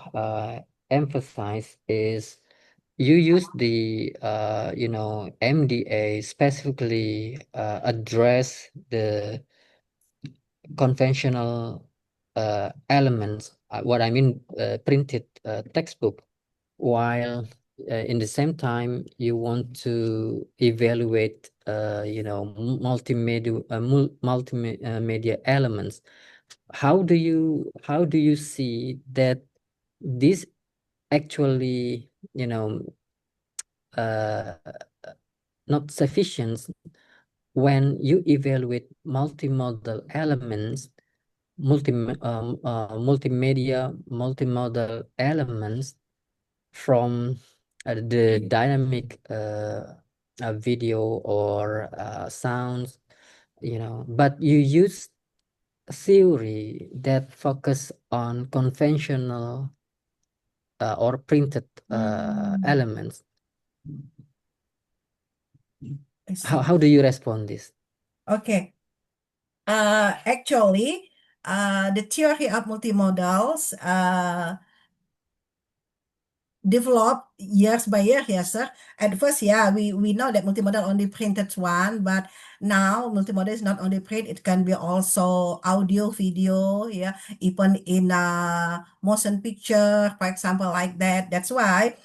emphasize is you use the MDA specifically address the conventional elements. What I mean, printed textbook, while in the same time you want to evaluate multimedia multimedia elements. How do you see that this actually uh, not sufficient when you evaluate multimodal elements, multimedia multimodal elements from the dynamic video or sounds, but you use theory that focus on conventional or printed elements. I see. How do you respond this? Okay. Actually, the theory of multimodals developed years by year, yes, sir. At first, yeah, we know that multimodal only printed one, but now multimodal is not only print, it can be also audio, video, yeah, even in motion picture, for example, like that. That's why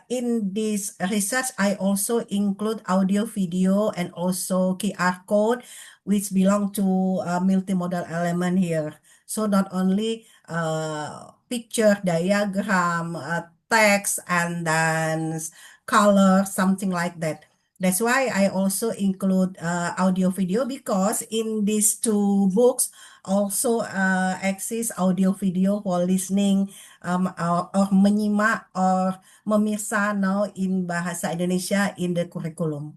in this research, I also include audio, video, and also QR code, which belong to multimodal element here. So not only picture, diagram, text, and then color, something like that. That's why I also include audio video, because in these two books also exists audio video for listening or menyimak or memirsa now in bahasa Indonesia in the curriculum.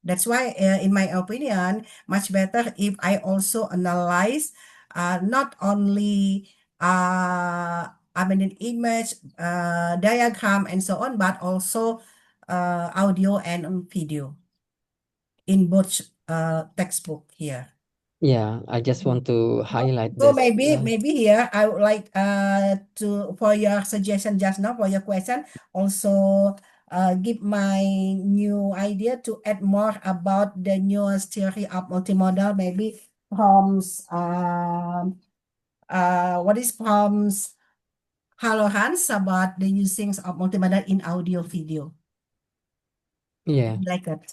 That's why, in my opinion, much better if I also analyze not only an image, diagram, and so on, but also audio and video in both textbook here. Yeah, I just want to highlight So this. maybe here I would like for your suggestion just now, for your question, also give my new idea to add more about the newest theory of multimodal, maybe from what is from Hello Hans about the usings of multimodal in audio video. Yeah. Like that.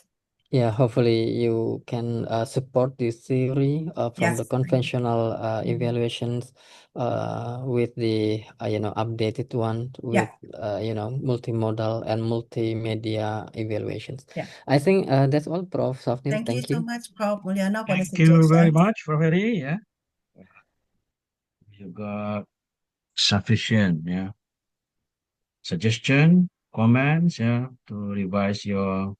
Yeah, hopefully you can support this theory from the Yes. conventional evaluations with the updated one with multimodal and multimedia evaluations. Yeah. I think that's all, Prof. Safnil. Thank you Thank so you. much, Prof. Mulyana, for the Thank you very suggestion. much, Prof. Heri. Yeah, you got sufficient, yeah, suggestion, comments, yeah, to revise your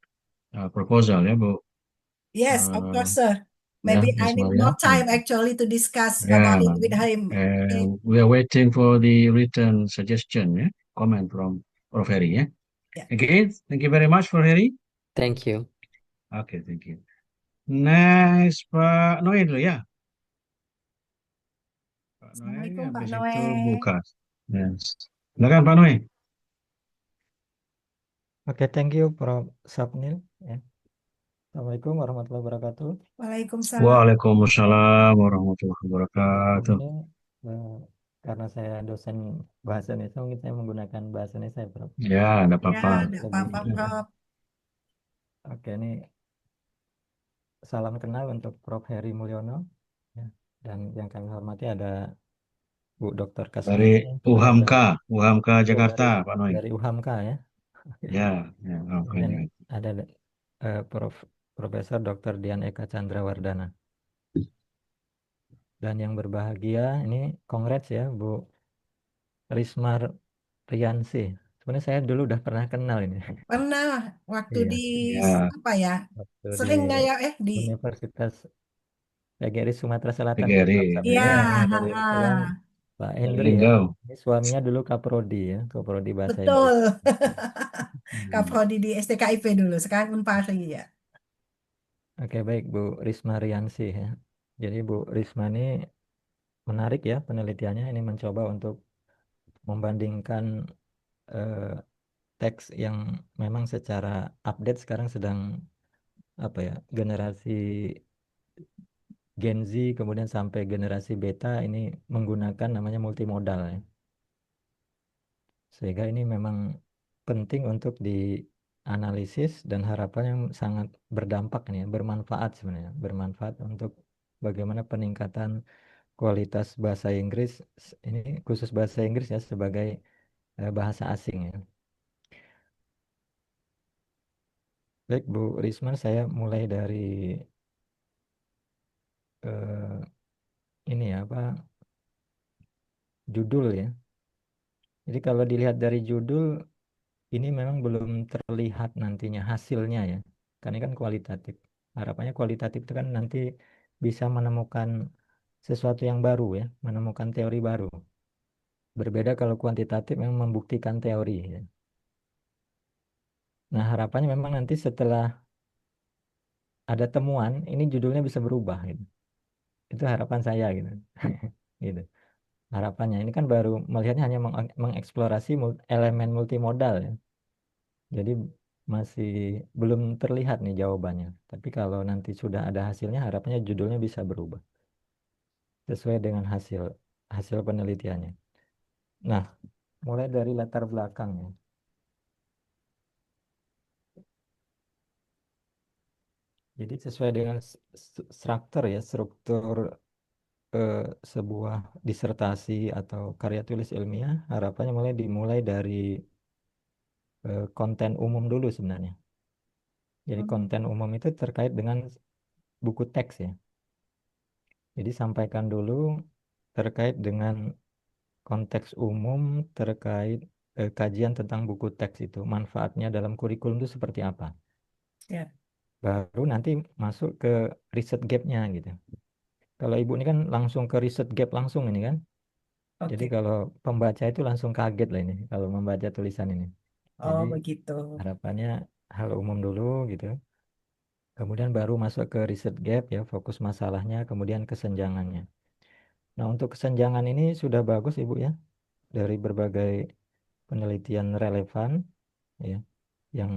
proposal, yeah, Bu. Yes, of Uh, course, sir. yeah, Maybe I Miss need Maria. more time actually to discuss about Yeah, it with him. we are waiting for the written suggestion, yeah, comment from Prof. Heri, yeah. Yeah. Again, thank you very much, Prof. Heri. Thank you. Okay, thank you. Next, Pak Noe dulu ya. Pak Noe, Assalamualaikum, Pak habis itu Noe. buka. Yes. Silakan Pak Noe. Oke, thank you, Prof. Sapnil. Ya. Assalamualaikum warahmatullahi wabarakatuh. Waalaikumsalam. Waalaikumsalam warahmatullahi wabarakatuh. Ini karena saya dosen bahasa Indonesia, mungkin saya menggunakan bahasa Indonesia, Prof. Ya, ada Ya, apa-apa. enggak apa-apa, Prof. Oke, ini salam kenal untuk Prof. Heri Mulyono. Ya. Dan yang kami hormati ada Bu Dr. Dari Kasmini, Profesor UHAMKA oh, Jakarta, Pak Noy. dari UHAMKA ya. Ya, ya, UHAMKA Kemudian Jakarta. ada Profesor Dr. Dian Eka Chandrawardana. Dan yang berbahagia ini congrats ya Bu Risma Riansi. Sebenarnya saya dulu udah pernah kenal ini. Pernah waktu Iya, di Ya, apa ya? waktu di Sering nggak ya di Universitas PGRI Sumatera Selatan PGRI. iya, ya. Dari ha-ha. kebetulan Pak Dari Hendri ya. Linggau. Ini suaminya dulu Kaprodi ya, Kaprodi Bahasa Inggris. Betul. Kak Hmm. Prodi di STKIP dulu, sekarang Unpari ya. Oke, baik Bu Risma Riansi ya. Jadi Bu Risma ini menarik ya penelitiannya. Ini mencoba untuk membandingkan eh, teks yang memang secara update sekarang sedang apa ya, generasi Gen Z kemudian sampai generasi beta ini menggunakan namanya multimodal ya. Sehingga ini memang penting untuk dianalisis dan harapannya sangat berdampak nih, ya, bermanfaat sebenarnya, bermanfaat untuk bagaimana peningkatan kualitas bahasa Inggris ini khusus bahasa Inggris ya sebagai bahasa asing ya. Baik Bu Risman, saya mulai dari eh, ini ya apa judul ya. Jadi kalau dilihat dari judul ini memang belum terlihat nantinya hasilnya ya. Karena ini kan kualitatif. Harapannya kualitatif itu kan nanti bisa menemukan sesuatu yang baru ya, menemukan teori baru. Berbeda kalau kuantitatif memang membuktikan teori ya. Nah, harapannya memang nanti setelah ada temuan, ini judulnya bisa berubah gitu. Itu harapan saya gitu. Gitu. Harapannya ini kan baru melihatnya hanya mengeksplorasi elemen multimodal ya. Jadi masih belum terlihat nih jawabannya. Tapi kalau nanti sudah ada hasilnya, harapannya judulnya bisa berubah sesuai dengan hasil hasil penelitiannya. Nah, mulai dari latar belakang ya. Jadi sesuai dengan struktur ya, struktur eh, sebuah disertasi atau karya tulis ilmiah, harapannya dimulai dari konten umum dulu sebenarnya. Jadi konten umum itu terkait dengan buku teks ya. Jadi sampaikan dulu terkait dengan konteks umum terkait kajian tentang buku teks itu, manfaatnya dalam kurikulum itu seperti apa. Siap. Baru nanti masuk ke riset gap-nya gitu. Kalau ibu ini kan langsung ke riset gap langsung ini kan. Jadi Oke. kalau pembaca itu langsung kaget lah ini kalau membaca tulisan ini. Oh, Jadi begitu. harapannya hal umum dulu gitu. Kemudian baru masuk ke riset gap ya, fokus masalahnya, kemudian kesenjangannya. Nah, untuk kesenjangan ini sudah bagus Ibu ya, dari berbagai penelitian relevan ya, yang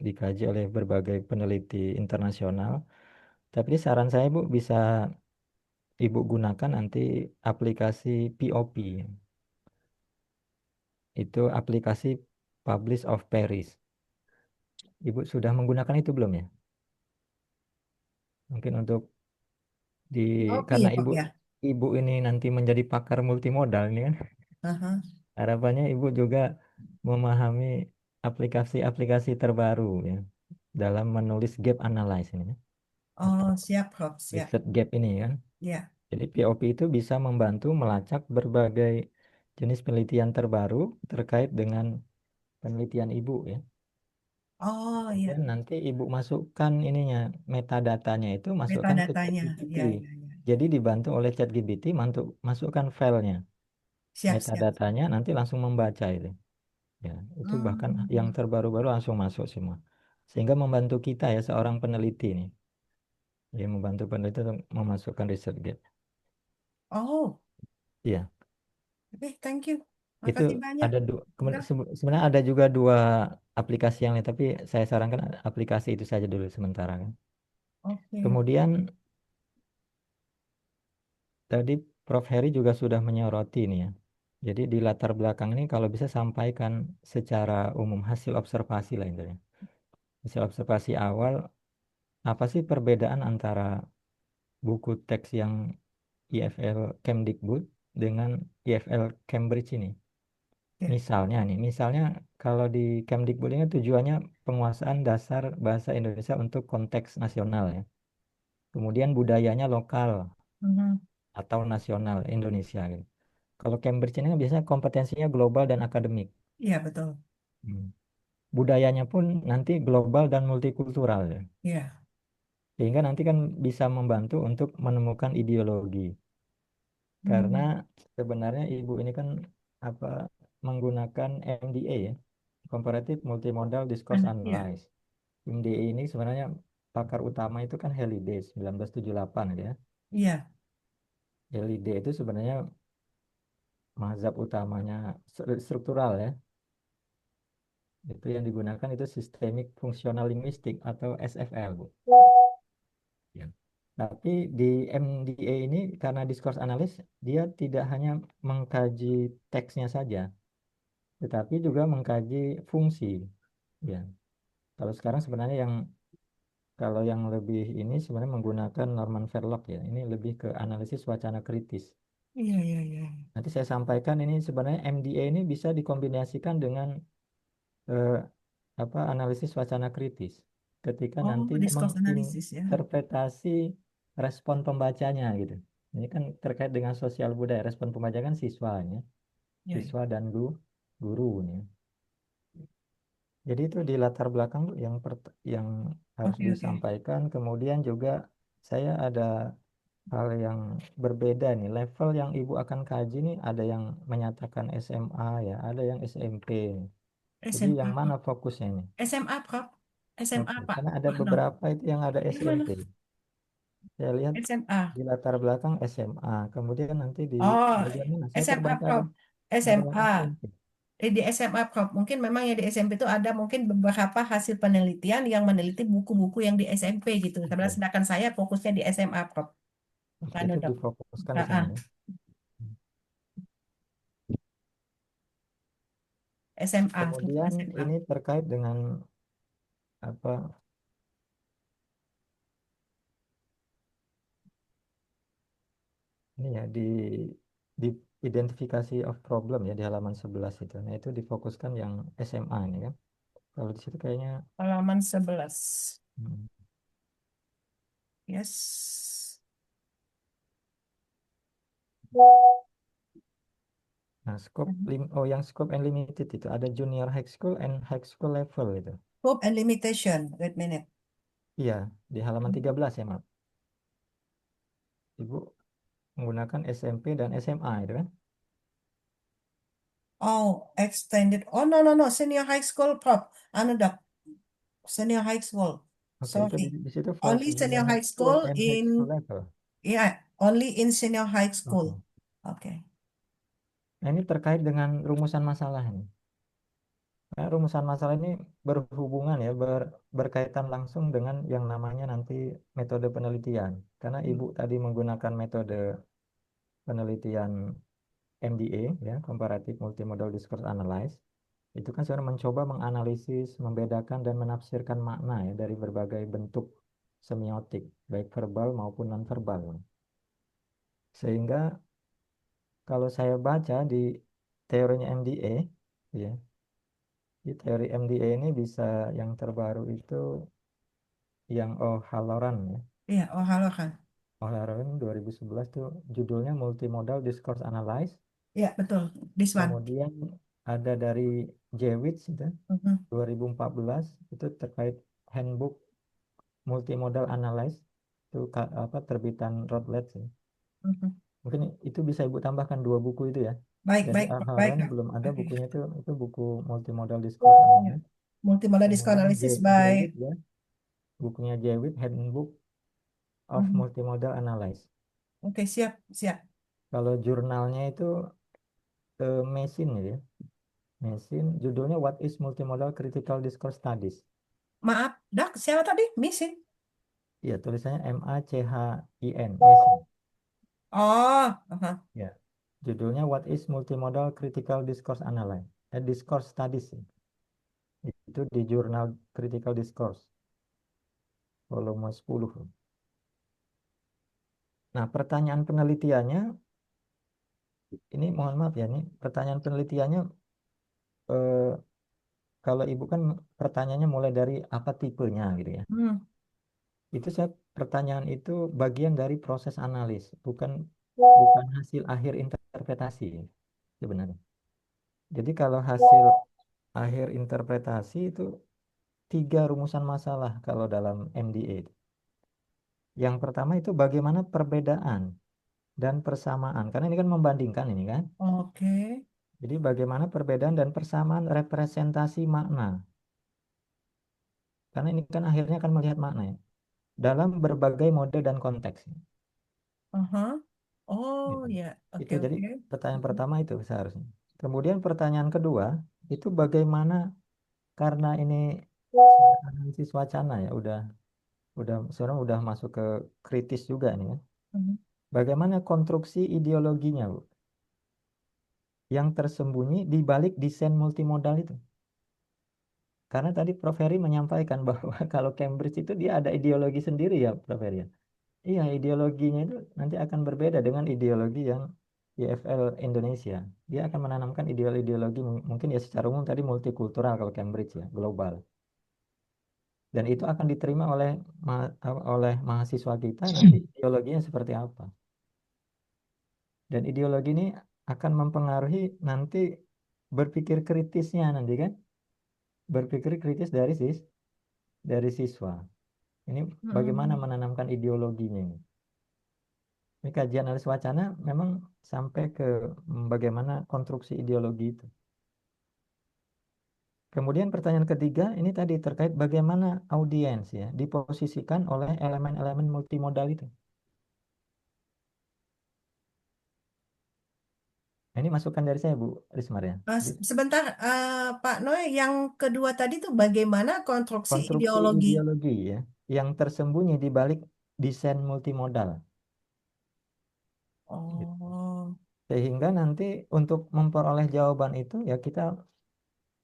dikaji oleh berbagai peneliti internasional. Tapi saran saya Bu, bisa Ibu gunakan nanti aplikasi POP. Itu aplikasi Publish of Paris. Ibu sudah menggunakan itu belum ya? Mungkin untuk di Kopi karena ya, Pak ya. ibu ini nanti menjadi pakar multimodal ini kan. Aha. Harapannya Ibu juga memahami aplikasi-aplikasi terbaru ya dalam menulis gap analysis ini, Oh, siap, Prof. Siap. riset gap ini kan. Ya. Jadi POP itu bisa membantu melacak berbagai jenis penelitian terbaru terkait dengan penelitian Ibu ya. Oh, Kemudian ya. nanti Ibu masukkan ininya metadatanya itu masukkan ke Metadatanya. ChatGPT. Ya, ya, ya. Jadi dibantu oleh ChatGPT masukkan filenya, Siap, siap. metadatanya nanti langsung membaca itu. Ya, itu bahkan yang Hmm. terbaru-baru langsung masuk semua. Sehingga membantu kita ya seorang peneliti nih. Ya, membantu peneliti untuk memasukkan riset gap. Oh, Iya, oke, thank you. itu Makasih banyak. ada Udah. sebenarnya ada juga dua aplikasi yang lain, tapi saya sarankan aplikasi itu saja dulu sementara kan. Oke. Kemudian tadi Prof. Heri juga sudah menyoroti nih ya. Jadi di latar belakang ini kalau bisa sampaikan secara umum hasil observasi lah intinya. Hasil observasi awal apa sih perbedaan antara buku teks yang IFL Kemdikbud dengan IFL Cambridge ini? Ya. Misalnya kalau di Kemdikbud ini tujuannya penguasaan dasar bahasa Indonesia untuk konteks nasional ya. Kemudian budayanya lokal Mhm. atau nasional Indonesia gitu. Kalau Cambridge ini kan biasanya kompetensinya global dan akademik. Iya, betul. Hmm. Budayanya pun nanti global dan multikultural ya. Iya. Sehingga nanti kan bisa membantu untuk menemukan ideologi. Karena Hmm. sebenarnya ibu ini kan apa menggunakan MDA ya, Comparative Multimodal Discourse Iya. Analysis. MDA ini sebenarnya pakar utama itu kan Halliday 1978 ya. Iya. Halliday itu sebenarnya mazhab utamanya struktural ya. Itu yang digunakan itu Systemic Functional Linguistic atau SFL, Bu. Ya. Tapi di MDA ini karena discourse analis dia tidak hanya mengkaji teksnya saja, tetapi juga mengkaji fungsi. Ya. Kalau sekarang sebenarnya kalau yang lebih ini sebenarnya menggunakan Norman Verloc ya. Ini lebih ke analisis wacana kritis. Iya, iya, iya. Nanti saya sampaikan ini sebenarnya MDA ini bisa dikombinasikan dengan eh, analisis wacana kritis. Ketika Oh, nanti discourse analysis ya. menginterpretasi respon pembacanya gitu. Ini kan terkait dengan sosial budaya. Respon pembaca kan siswanya, Iya, iya. siswa dan guru nih. Jadi itu di latar belakang tuh yang harus Oke, oke. disampaikan. Kemudian juga saya ada hal yang berbeda nih. Level yang ibu akan kaji nih ada yang menyatakan SMA ya, ada yang SMP. Jadi yang SMA. mana fokusnya ini? SMA, Prof. SMA, Oke, Pak. karena ada Pak Noh. beberapa itu yang ada Gimana? SMP. Saya lihat SMA. di latar belakang SMA. Kemudian nanti di Oh, bagian mana? Saya SMA, terbaca Prof. ada yang SMA. SMP. Di SMA, Prof. Mungkin memang ya di SMP itu ada mungkin beberapa hasil penelitian yang meneliti buku-buku yang di SMP gitu. Oke, Sedangkan saya fokusnya di SMA, Prof. oke, Kan itu dok. difokuskan di Ah, sana ah. ya. SMA, tentu Kemudian SMA. ini terkait dengan apa ini ya di identifikasi of problem ya di halaman 11 itu. Nah, itu difokuskan yang SMA ini kan. Kalau di situ kayaknya Halaman 11. hmm, Yes. nah, yang scope and limited itu ada junior high school and high school level itu. Hope and limitation. Wait a minute. Iya, di halaman 13 ya, Maaf. Ibu menggunakan SMP dan SMA itu kan? Oh, extended. Oh, no, no, no. Senior high school, Prof. Anu dok. Senior high school. Oke, itu Sorry. di situ for Only junior senior high high school school and high school in, level. yeah, only in senior high school. Oke. Okay. Nah, ini terkait dengan rumusan masalah ini. Nah, rumusan masalah ini berhubungan ya, berkaitan langsung dengan yang namanya nanti metode penelitian. Karena Ibu tadi menggunakan metode penelitian MDA, ya, Comparative Multimodal Discourse Analysis. Itu kan sebenarnya mencoba menganalisis, membedakan dan menafsirkan makna ya dari berbagai bentuk semiotik, baik verbal maupun nonverbal. Sehingga kalau saya baca di teorinya MDA, ya, di teori MDA ini bisa yang terbaru itu yang O'Halloran ya. Iya, oh halo kan. O'Halloran 2011 tuh judulnya Multimodal Discourse Analysis. Iya, betul. This one. Kemudian ada dari Jewitz itu Mhm, 2014 itu terkait Handbook Multimodal Analysis itu terbitan Routledge ya. mhm. Mungkin itu bisa Ibu tambahkan dua buku itu ya. Baik, Dari baik, baik. O'Halloran Kak. belum ada Oke. bukunya itu buku Multimodal Discourse Iya. Analysis. Multimodal disco Kemudian analysis by. Jewett ya, bukunya Jewett Handbook of Mhm. Multimodal Analysis. Oke, siap, siap. Kalau jurnalnya itu Mesin ya. Mesin judulnya What is Multimodal Critical Discourse Studies. Maaf, Dok, siapa tadi? Missing. Ya, tulisannya MACHIN, Mesin. Oh, aha. Ya. Judulnya What is Multimodal Critical Discourse Analysis. Discourse Studies. Itu di jurnal Critical Discourse. volume 10. Nah, pertanyaan penelitiannya, ini mohon maaf ya, ini pertanyaan penelitiannya, eh, kalau Ibu kan pertanyaannya mulai dari apa tipenya gitu ya. Hmm. Itu pertanyaan itu bagian dari proses analis, bukan hasil akhir interpretasi sebenarnya. Jadi kalau hasil akhir interpretasi itu 3 rumusan masalah kalau dalam MDA. Yang pertama itu bagaimana perbedaan dan persamaan, karena ini kan membandingkan ini kan. Oke. Jadi bagaimana perbedaan dan persamaan representasi makna. Karena ini kan akhirnya akan melihat makna ya, dalam berbagai mode dan konteks. Aha. Oh Gitu. ya, oke Itu jadi oke. pertanyaan pertama itu seharusnya. Kemudian pertanyaan kedua itu bagaimana, karena ini sudah analisis wacana ya, udah sekarang udah masuk ke kritis juga nih ya. Mhm. Bagaimana konstruksi ideologinya, Bu, yang tersembunyi di balik desain multimodal itu. Karena tadi Prof. Heri menyampaikan bahwa kalau Cambridge itu dia ada ideologi sendiri ya, Prof. Heri ya. Iya, ideologinya itu nanti akan berbeda dengan ideologi yang IFL Indonesia. Dia akan menanamkan ideologi mungkin ya secara umum tadi multikultural kalau Cambridge ya, global. Dan itu akan diterima oleh mahasiswa kita nanti ideologinya seperti apa. Dan ideologi ini akan mempengaruhi nanti berpikir kritisnya nanti kan. Berpikir kritis dari siswa. Ini bagaimana Mhm. menanamkan ideologinya ini. Ini kajian analis wacana memang sampai ke bagaimana konstruksi ideologi itu. Kemudian pertanyaan ketiga ini tadi terkait bagaimana audiens ya diposisikan oleh elemen-elemen multimodal itu. Nah, ini masukan dari saya Bu Rismar ya. Sebentar, Pak Noe, yang kedua tadi tuh bagaimana konstruksi Konstruksi ideologi? ideologi ya yang tersembunyi di balik desain multimodal. Gitu. Oh, Sehingga nanti untuk memperoleh jawaban itu ya kita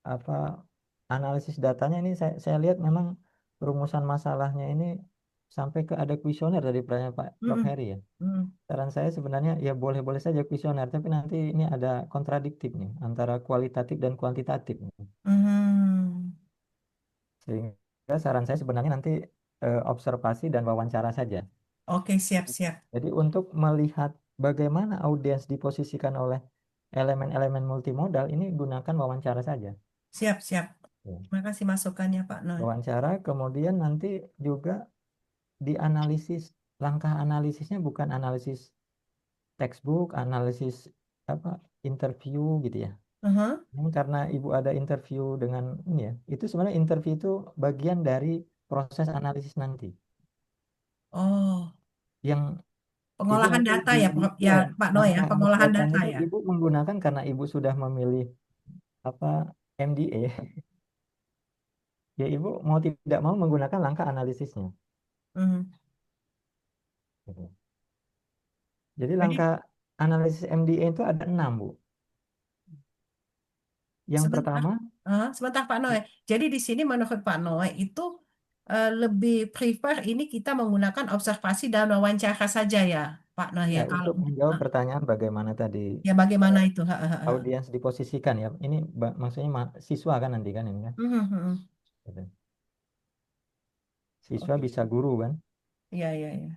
apa analisis datanya ini saya lihat memang rumusan masalahnya ini sampai ke ada kuesioner dari Pak Prof. mm-mm, Heri ya. mm, Saran saya sebenarnya ya boleh-boleh saja kuesioner, tapi nanti ini ada kontradiktif nih antara kualitatif dan kuantitatif nih. mhm. Sehingga saran saya sebenarnya nanti observasi dan wawancara saja. Oke, siap-siap. Jadi untuk melihat bagaimana audiens diposisikan oleh elemen-elemen multimodal ini gunakan wawancara saja. Siap-siap. Ya. Terima kasih masukannya, Pak Noe. Wawancara kemudian nanti juga dianalisis, langkah analisisnya bukan analisis textbook, analisis apa interview gitu ya. Aha. Ini karena Ibu ada interview dengan ini ya, itu sebenarnya interview itu bagian dari proses analisis nanti. Oh, Yang Ibu pengolahan nanti data ya, ya, ya, Pak Noe ya, langkah analis pengolahan datanya data itu ya. Ibu menggunakan karena Ibu sudah memilih apa MDA, ya Ibu mau tidak mau menggunakan langkah analisisnya. Mhm. Gitu. Jadi Jadi langkah analisis MDA itu ada 6 Bu. Yang sebentar, pertama, sebentar Pak Noe. Jadi di sini menurut Pak Noe itu lebih prefer ini kita menggunakan observasi dan wawancara saja ya, Pak Noe ya ya. Kalau untuk menjawab pertanyaan bagaimana tadi ya bagaimana itu? audiens diposisikan ya. Ini maksudnya siswa kan nanti kan ini kan. Mhm, mhm. Gitu. Siswa Oke. bisa guru kan. Iya, iya, iya.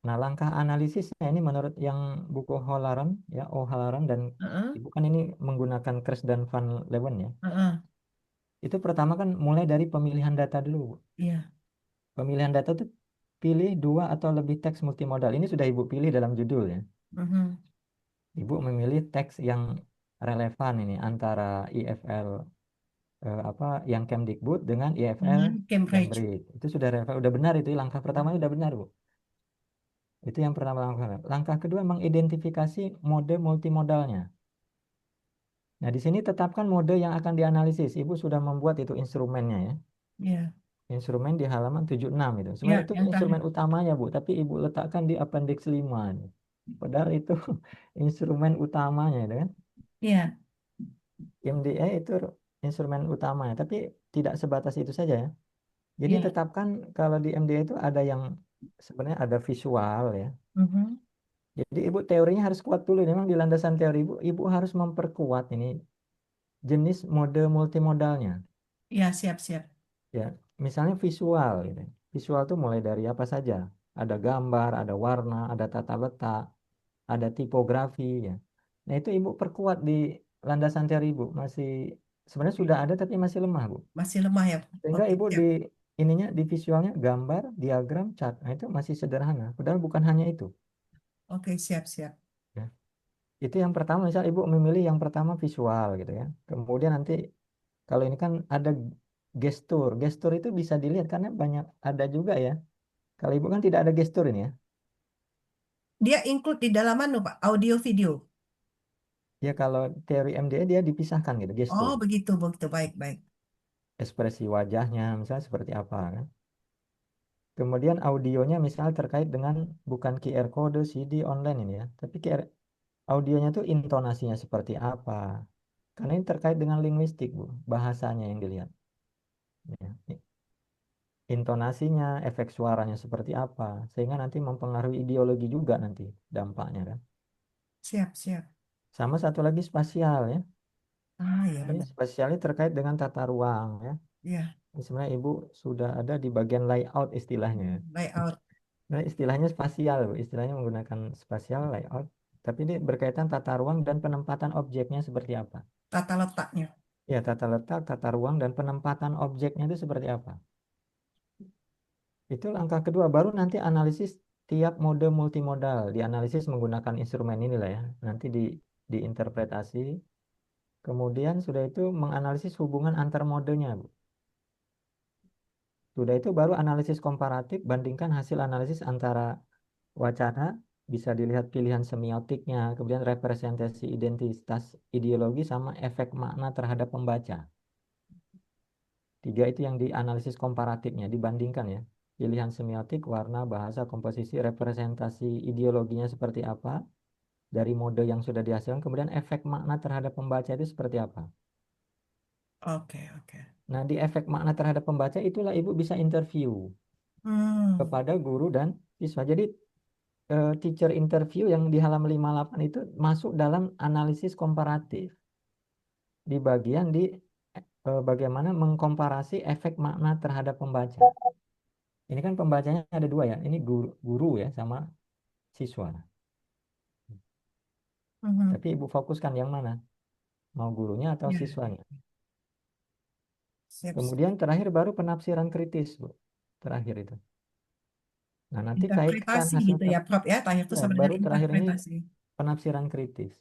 Nah, langkah analisisnya ini menurut yang buku O'Halloran ya, O'Halloran dan Heeh, Ibu kan ini menggunakan Kress dan Van Leeuwen ya. heeh. Itu pertama kan mulai dari pemilihan data dulu, Bu. Iya. Pemilihan data itu pilih 2 atau lebih teks multimodal. Ini sudah Ibu pilih dalam judul ya. Mhm, Ibu memilih teks yang relevan ini antara IFL apa yang Kemdikbud dengan IFL Cambridge. Cambridge. Itu sudah relevan, udah benar itu langkah pertama udah benar, Bu. Itu yang pertama langkah. Langkah kedua mengidentifikasi mode multimodalnya. Nah, di sini tetapkan mode yang akan dianalisis. Ibu sudah membuat itu instrumennya ya. Iya, Instrumen di halaman 76 itu. iya, Sebenarnya itu yang terakhir. instrumen utamanya, Bu, tapi Ibu letakkan di appendix 5 nih. Padahal itu instrumen utamanya itu kan. Iya, MDA itu instrumen utamanya, tapi tidak sebatas itu saja ya. Jadi Iya. tetapkan kalau di MDA itu ada yang sebenarnya ada visual ya. Jadi Ibu teorinya harus kuat dulu. Memang di landasan teori Ibu harus memperkuat ini jenis mode multimodalnya. Iya, siap-siap. Ya, misalnya visual gitu. Visual tuh mulai dari apa saja? Ada gambar, ada warna, ada tata letak, ada tipografi ya. Nah, itu Ibu perkuat di landasan teori Ibu. Masih sebenarnya sudah ada tapi masih lemah, Bu. Masih lemah ya. Sehingga Oke, Ibu siap. di ininya di visualnya gambar, diagram, chart. Nah, itu masih sederhana. Padahal bukan hanya itu. Oke, siap-siap. Ya. Itu yang pertama, misal Ibu memilih yang pertama visual gitu ya. Kemudian nanti kalau ini kan ada gestur. Gestur itu bisa dilihat karena banyak ada juga ya. Kalau Ibu kan tidak ada gestur ini ya. Dia include di dalam mana, Pak? Audio video. Ya kalau teori MDA dia dipisahkan gitu, Oh, gestur. begitu, begitu. Baik, baik. Ekspresi wajahnya misalnya seperti apa kan. Kemudian audionya misalnya terkait dengan bukan QR code CD online ini ya, tapi audionya tuh intonasinya seperti apa. Karena ini terkait dengan linguistik, Bu, bahasanya yang dilihat. Ya. Intonasinya, efek suaranya seperti apa, sehingga nanti mempengaruhi ideologi juga nanti dampaknya kan. Siap, siap. Sama satu lagi spasial ya. Ah, ya Ini benar. spasialnya terkait dengan tata ruang ya. Iya, Ini sebenarnya Ibu sudah ada di bagian layout istilahnya. layout. Nah, istilahnya spasial, Bu. Istilahnya menggunakan spasial layout. Tapi ini berkaitan tata ruang dan penempatan objeknya seperti apa. Tata letaknya. Ya, tata letak, tata ruang, dan penempatan objeknya itu seperti apa. Itu langkah kedua, baru nanti analisis tiap mode multimodal. Dianalisis menggunakan instrumen inilah ya. Nanti diinterpretasi. Kemudian sudah itu menganalisis hubungan antar modenya, Bu. Sudah itu baru analisis komparatif, bandingkan hasil analisis antara wacana, bisa dilihat pilihan semiotiknya, kemudian representasi identitas ideologi, sama efek makna terhadap pembaca. Tiga itu yang dianalisis komparatifnya, dibandingkan ya. Pilihan semiotik, warna, bahasa, komposisi, representasi ideologinya seperti apa, dari mode yang sudah dihasilkan, kemudian efek makna terhadap pembaca itu seperti apa. Oke, oke. Nah, di efek makna terhadap pembaca itulah Ibu bisa interview kepada guru dan siswa. Jadi teacher interview yang di halaman 58 itu masuk dalam analisis komparatif. Di bagian bagaimana mengkomparasi efek makna terhadap pembaca. Ini kan pembacanya ada dua ya. Ini guru ya sama siswa. Tapi Ibu fokuskan yang mana? Mau gurunya atau Ya, siswanya? siap. Kemudian terakhir baru penafsiran kritis, Bu. Terakhir itu. Nah, nanti kaitkan Interpretasi hasil gitu ya, Prof ya. Terakhir itu ya, sama baru dengan terakhir ini interpretasi. penafsiran kritis.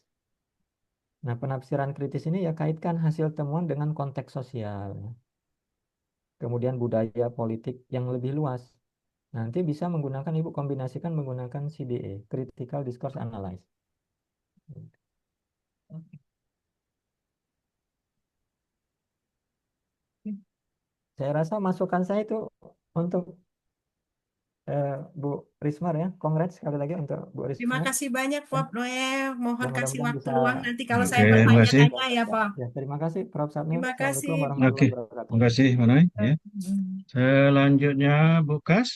Nah, penafsiran kritis ini ya kaitkan hasil temuan dengan konteks sosial, ya. Kemudian budaya politik yang lebih luas. Nanti bisa menggunakan, Ibu kombinasikan menggunakan CDA, Critical Discourse Analysis. Saya rasa masukan saya itu untuk Bu Rismar ya. Congrats sekali lagi untuk Bu Terima Rismar. kasih banyak, Prof Noel. Ya, Mohon kasih mudah-mudahan waktu bisa. luang nanti kalau Oke, saya terima kasih. bertanya-tanya ya, Prof. Ya, terima kasih Prof. Sapnil. Terima kasih. Assalamualaikum Oke, warahmatullahi wabarakatuh. terima kasih Manoi. Ya. Selanjutnya Bu Kas.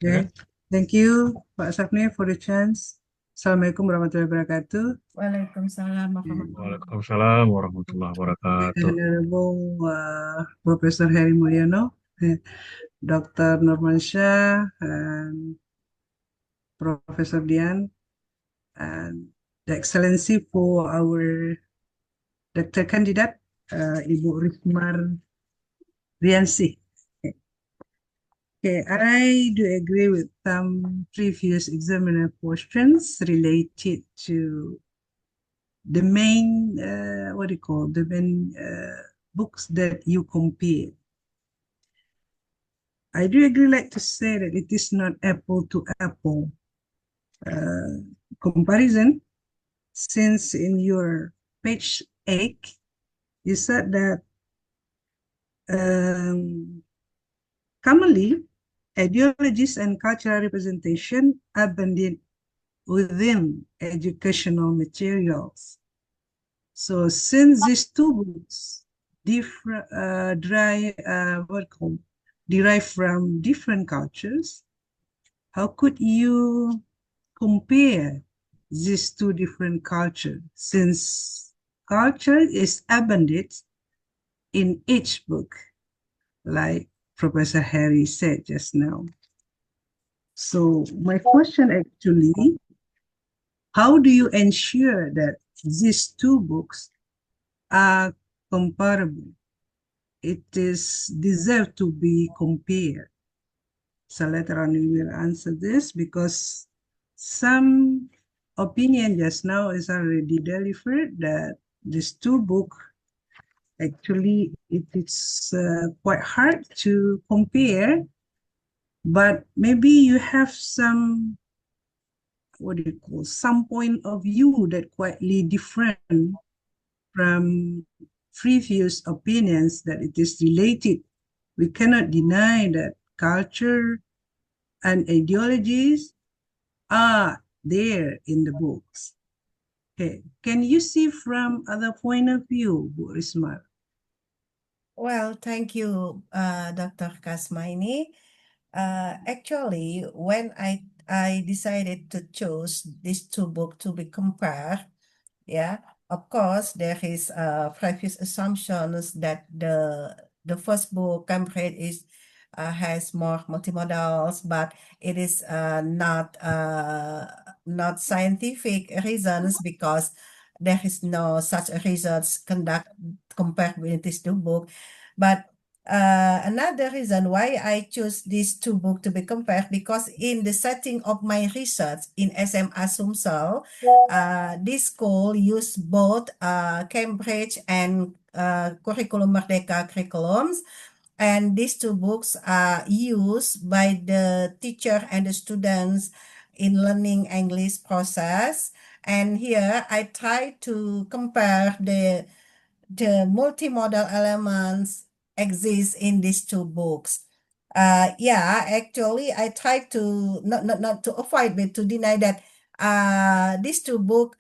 Okay. Thank you, Pak Sapni, for the chance. Assalamualaikum warahmatullahi wabarakatuh. Waalaikumsalam warahmatullahi Waalaikumsalam warahmatullahi wabarakatuh. Honorable Professor Heri Mulyono, Dr. Norman Shah, and Professor Dian, and the Excellency for our Dr. Candidate, Ibu Rismar Riansi. Okay, I do agree with some previous examiner questions related to the main, the main books that you compare. I do agree, like to say that it is not apple to apple comparison, since in your page 8, you said that commonly, ideologies and cultural representation abundant within educational materials. So since these two books derived from different cultures, how could you compare these two different cultures, since culture is abundant in each book, like Professor Harry said just now? So my question actually, how do you ensure that these two books are comparable? It is deserved to be compared. So later on we will answer this, because some opinion just now is already delivered that these two books, actually it is quite hard to compare, but maybe you have some, what do you call, some point of view that quietly different from previous opinions, that it is related. We cannot deny that culture and ideologies are there in the books. Okay, can you see from other point of view, Bu Risma? Well, thank you, Dr. Kasmaini. Actually, when I decided to choose these two books to be compared, yeah, of course, there is previous assumptions that the first book, Cambridge, is has more multimodals, but it is not scientific reasons, because there is no such research conduct compared with these two books. But another reason why I choose these two books to be compared, because in the setting of my research in SMA Sumsel, this school used both Cambridge and Curriculum Merdeka curriculums, and these two books are used by the teacher and the students in learning English process. And here I try to compare the multimodal elements exist in these two books. Yeah, actually, I try to not to avoid, but to deny that these two books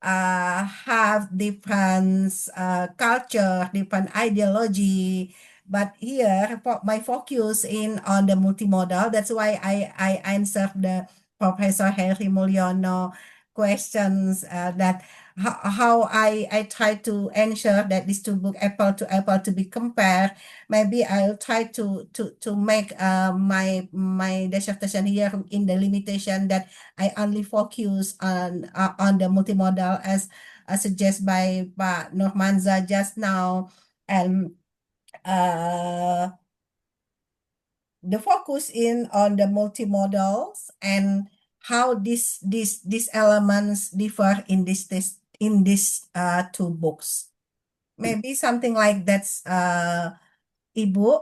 have different culture, different ideology. But here, my focus in on the multimodal. That's why I answered the Professor Henry Mulyono questions, that how I try to ensure that these two books apple to be compared. Maybe I'll try to make my dissertation here in the limitation that I only focus on the multimodal, as suggested by Pak Nurmanza just now, and the focus in on the multimodals and how these elements differ in this two books. Maybe something like that's Ibu.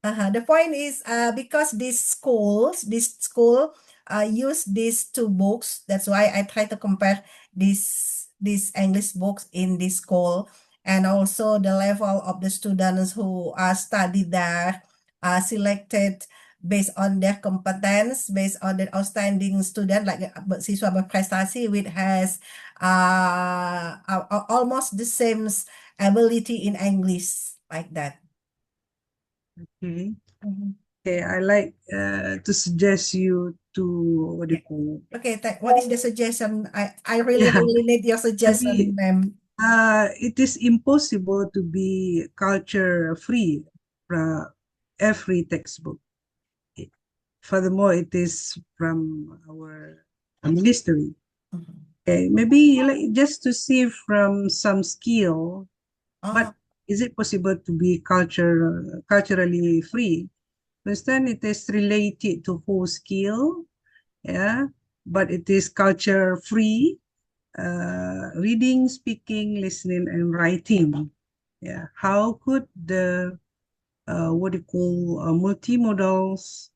The point is, because this school use these two books, that's why I try to compare these English books in this school, and also the level of the students who are studied there are selected based on their competence, based on the outstanding student, like siswa berprestasi, which has almost the same ability in English, like that. Okay. Okay, I like to suggest you to, what do you call? Okay, what is the suggestion? I really need your suggestion, ma'am. It is impossible to be culture free from every textbook. Furthermore, it is from our history. Okay, maybe like just to see from some skill, but is it possible to be culturally free? First, then it is related to whole skill, yeah, but it is culture free. Reading, speaking, listening, and writing. Yeah, how could the what do you call multimodals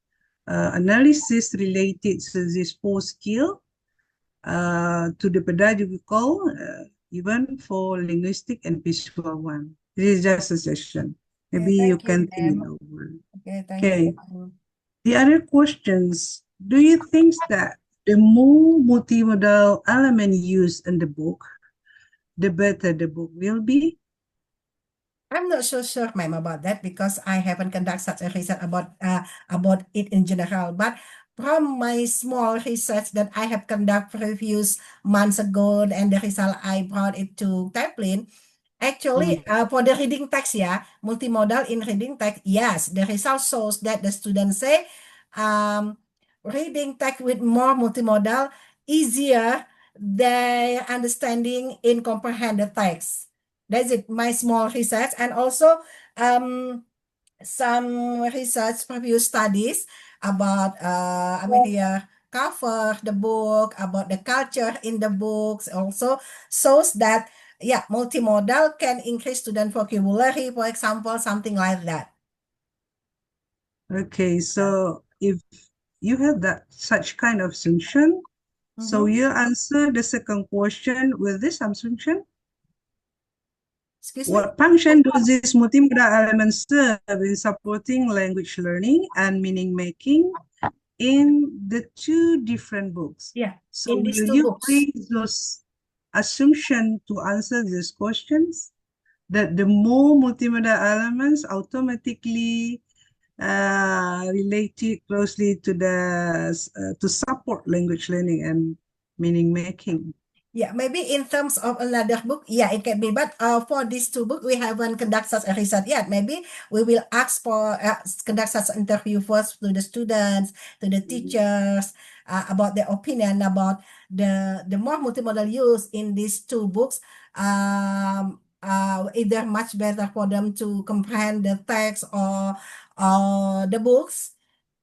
analysis related to this four skill to the pedagogical, even for linguistic and visual one? This is just a session. Maybe you can think it over. Okay, thank you. The other questions, do you think that the more multimodal element used in the book, the better the book will be? I'm not so sure, ma'am, about that because I haven't conducted such a research about it in general. But from my small research that I have conducted previous months ago, and the result I brought it to Taplin, actually, for the reading text, multimodal in reading text, yes, the result shows that the students say reading text with more multimodal easier their understanding in comprehend the text. That's it, my small research. And also some research previous studies about cover the book, about the culture in the books also shows that multimodal can increase student vocabulary, for example, something like that. Okay, so if you have that such kind of assumption, so you answer the second question with this assumption. Excuse me? What function do these multimodal elements serve in supporting language learning and meaning making in the two different books? Yeah, So in these will two you books. bring those assumptions to answer these questions? That the more multimodal elements automatically related closely to to support language learning and meaning making. Yeah, maybe in terms of another book, it can be. But for these two books, we haven't conducted such a research yet. Maybe we will ask for conduct such an interview first to the students, to the teachers, about their opinion about the more multimodal use in these two books. Either much better for them to comprehend the text or the books.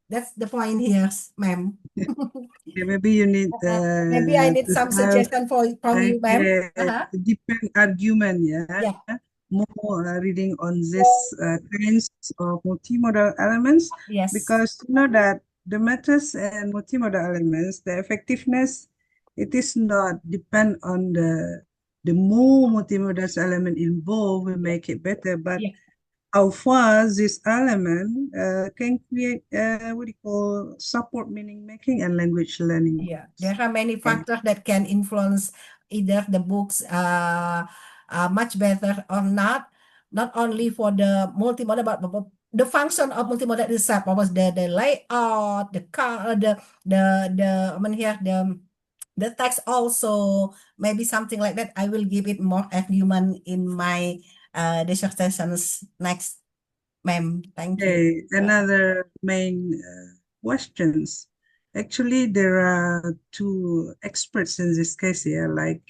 That's the point here, ma'am. Okay, maybe you need Maybe I need to some have suggestion from you, ma'am. a different argument, more reading on this kinds of multimodal elements, Yes. because you know that the methods and multimodal elements, the effectiveness, it is not depend on the more multimodal element involved will make it better, but how far this element can create what you call support meaning making and language learning. Yeah, there are many factors that can influence either the books much better or not. Not only for the multimodal, but the function of multimodal itself. What was the layout, the I mean here the text also, maybe something like that. I will give it more argument in my dissertations next, ma'am. Thank you. Okay, another main questions. Actually, there are two experts in this case here, like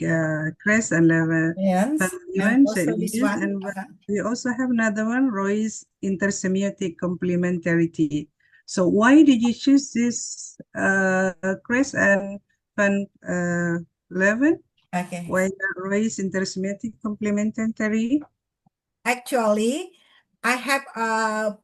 Chris and Van Leeuwen said yes, and we also have another one, Roy's intersemiotic complementarity. So why did you choose this, Chris and Van Leeuwen? Okay. Why Roy's intersemiotic complementary? Actually, I have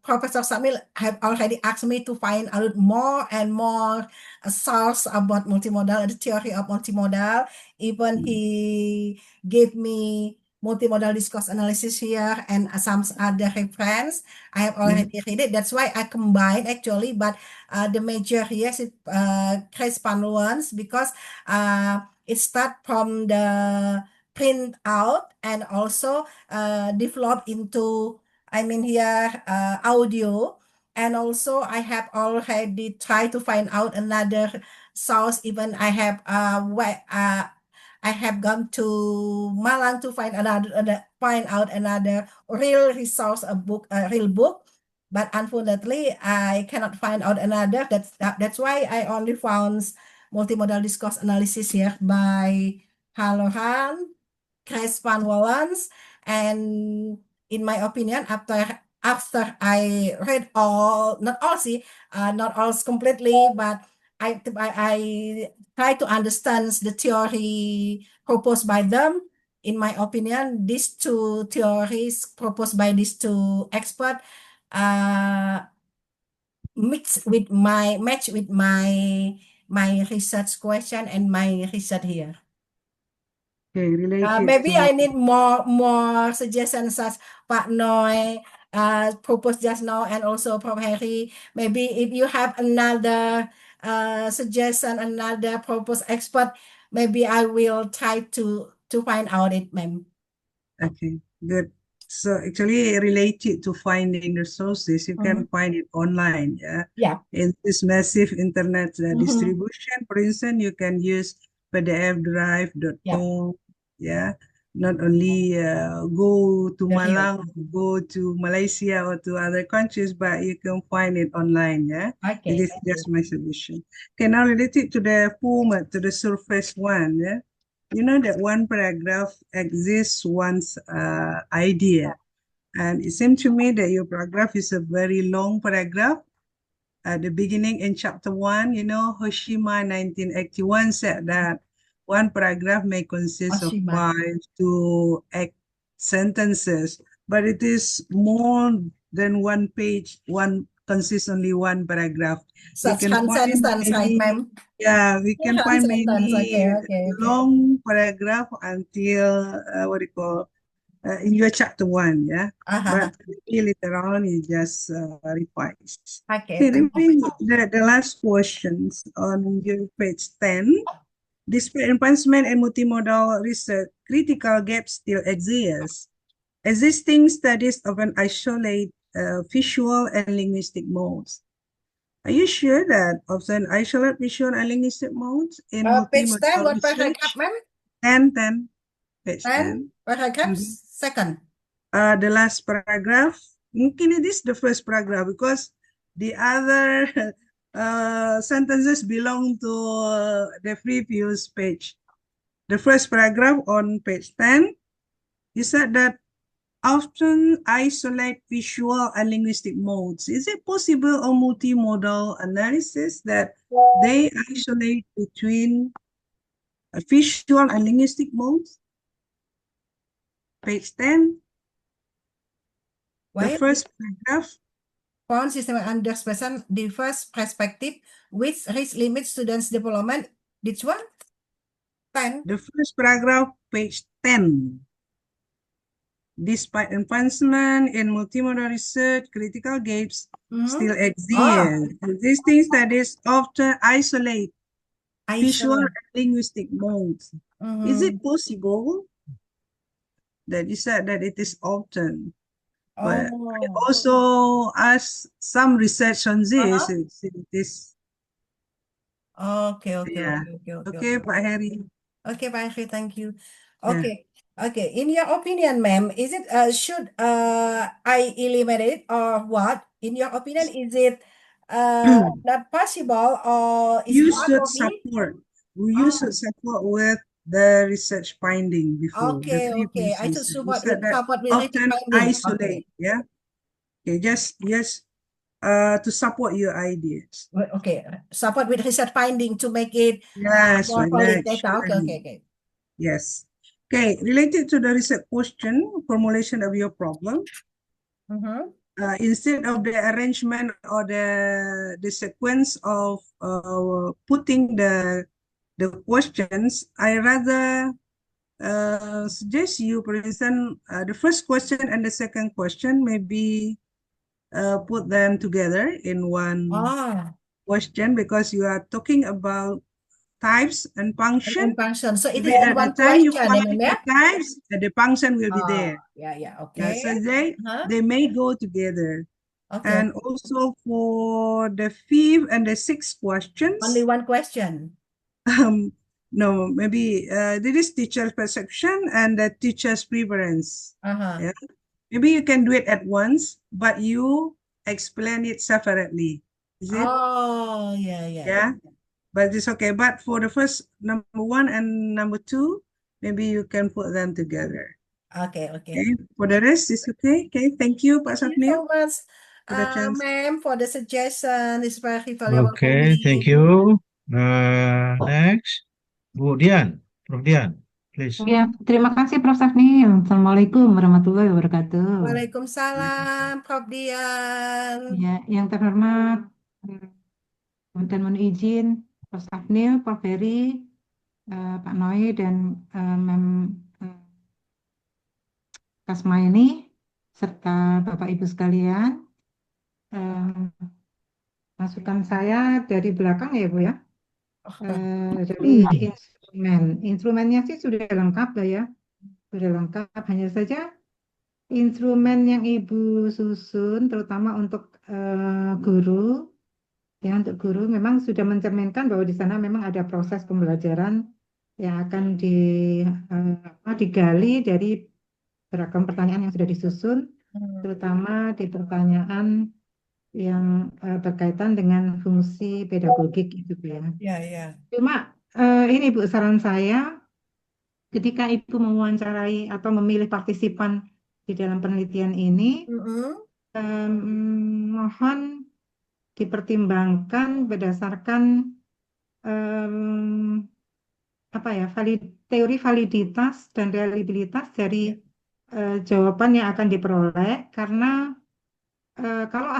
Professor Samil have already asked me to find out more and more source about multimodal, the theory of multimodal. Even he gave me multimodal discourse analysis here and some other reference. I have already read it. That's why I combine actually, but the major here is Chris Van Leeuwen's because it start from the print out and also develop into audio. And also I have already tried to find out another source. Even I have gone to Malang to find another real resource, a real book. But unfortunately, I cannot find out another. That's why I only found multimodal discourse analysis here by Halloran, Chris Van Leeuwen's, and in my opinion, after I read not all completely, but I try to understand the theory proposed by them. In my opinion, these two theories proposed by these two experts match with my research question and my research here. Okay, related maybe to I need more suggestions as Pak Noy proposed just now, and also Prof. Harry. Maybe if you have another suggestion, another proposed expert, maybe I will try to find out it, ma'am. Okay, good. So actually related to finding resources, you can Mhm. find it online, yeah. Yeah. In this massive internet Mhm. distribution, for instance, you can use pdfdrive.com, yeah. Not only go to Very Malang, go to Malaysia or to other countries, but you can find it online, yeah. Okay, It is thank just you. my solution. Okay, now related to the format, to the surface one, yeah. You know that one paragraph exists one's idea. And it seems to me that your paragraph is a very long paragraph. At the beginning in chapter 1, you know, Hoshima 1981 said that one paragraph may consist of Hoshima. 5 to 8 sentences, but it is more than one page, one consists only one paragraph. We Such can one find sentence, right, many, ma'am? yeah, we can One find sentence. Okay, many okay, okay. long paragraph until what do you call in your chapter 1, yeah. Uh-huh. But maybe later on you just revise. Okay, Okay, thank maybe you. the last questions on your page 10. Despite advancement in multimodal research, critical gaps still exist. Existing studies often isolate visual and linguistic modes. Are you sure that often isolate visual and linguistic modes in Page 10, multimodal what paragraph, research? ma'am? 10, page 10, 10. paragraph Mhm. second. The last paragraph, mungkin it is the first paragraph because the other sentences belong to the previous page. The first paragraph on page 10, you said that often isolate visual and linguistic modes. Is it possible on multimodal analysis that they isolate between visual and linguistic modes? Page 10, the Why first paragraph. found systematic understanding diverse perspective which risk limit students' development. Which one? 10. The first paragraph, page 10. Despite advancement in multimodal research, critical gaps still exist. Existing studies often isolate visual and linguistic modes. Is it possible that you said that it is often? But I also asked some research on this. It is, Okay, yeah. Okay, Pak Heri. Okay, Pak Heri, thank you. Yeah. Okay. Okay, in your opinion, ma'am, is it should I eliminate or what? In your opinion, is it not possible or is You hard should for me? support. You should support with the research finding before the Okay, previous I should research. You support said that with research often finding. isolate, yeah. Okay, just to support your ideas. Okay, support with research finding to make it Yes, more like that. qualitative. Okay, Surely. okay. Yes. Okay, related to the research question, formulation of your problem. Instead of the arrangement or the sequence of putting the questions, I rather suggest you, for instance, the first question and the second question, maybe put them together in one question because you are talking about types and function. Function. So it is Maybe at one the time you question, find the types, the function will be there. Yeah, Yeah, okay. so they may go together. Okay. And also for the fifth and the sixth questions. Only one question. No, maybe this is teacher's perception and the teacher's preference. Yeah. Maybe you can do it at once, but you explain it separately. Is it? Oh, yeah. Yeah. But it's okay. But for the first number 1 and number 2, maybe you can put them together. Okay. For the rest, it's okay. Okay. Thank you, Pak Thank you so Safnil. much, For the chance. ma'am, for the suggestion. It's very valuable for Okay, me. thank you. Next, Bu Dian, Prof. Dian, please. Ya, terima kasih Prof. Safnil. Assalamualaikum warahmatullahi wabarakatuh. Waalaikumsalam, Prof. Dian. Ya, yang terhormat dan mohon izin Prof. Safnil, Prof. Heri, Pak Noe dan Mem Kasmaini serta Bapak Ibu sekalian. Masukan saya dari belakang ya Bu ya. Jadi instrumennya sih sudah lengkap lah ya, sudah lengkap. Hanya saja instrumen yang Ibu susun, terutama untuk guru, ya untuk guru memang sudah mencerminkan bahwa di sana memang ada proses pembelajaran yang akan digali dari beragam pertanyaan yang sudah disusun, terutama di pertanyaan yang berkaitan dengan fungsi pedagogik itu ya. Ya, ya. Cuma ini Bu, saran saya ketika Ibu mewawancarai atau memilih partisipan di dalam penelitian ini, mohon dipertimbangkan berdasarkan apa ya, teori validitas dan reliabilitas dari jawaban yang akan diperoleh, karena kalau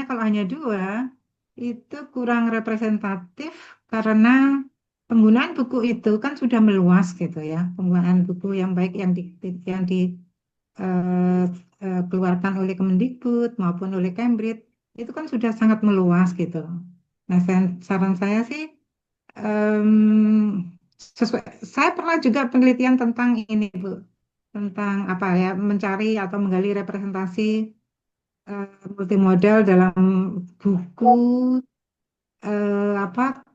kalau hanya dua, itu kurang representatif karena penggunaan buku itu kan sudah meluas gitu ya. Penggunaan buku yang baik yang dikeluarkan oleh Kemendikbud maupun oleh Cambridge itu kan sudah sangat meluas gitu. Nah, saran saya sih saya pernah juga penelitian tentang ini Bu, tentang apa ya, mencari atau menggali representasi multimodal dalam buku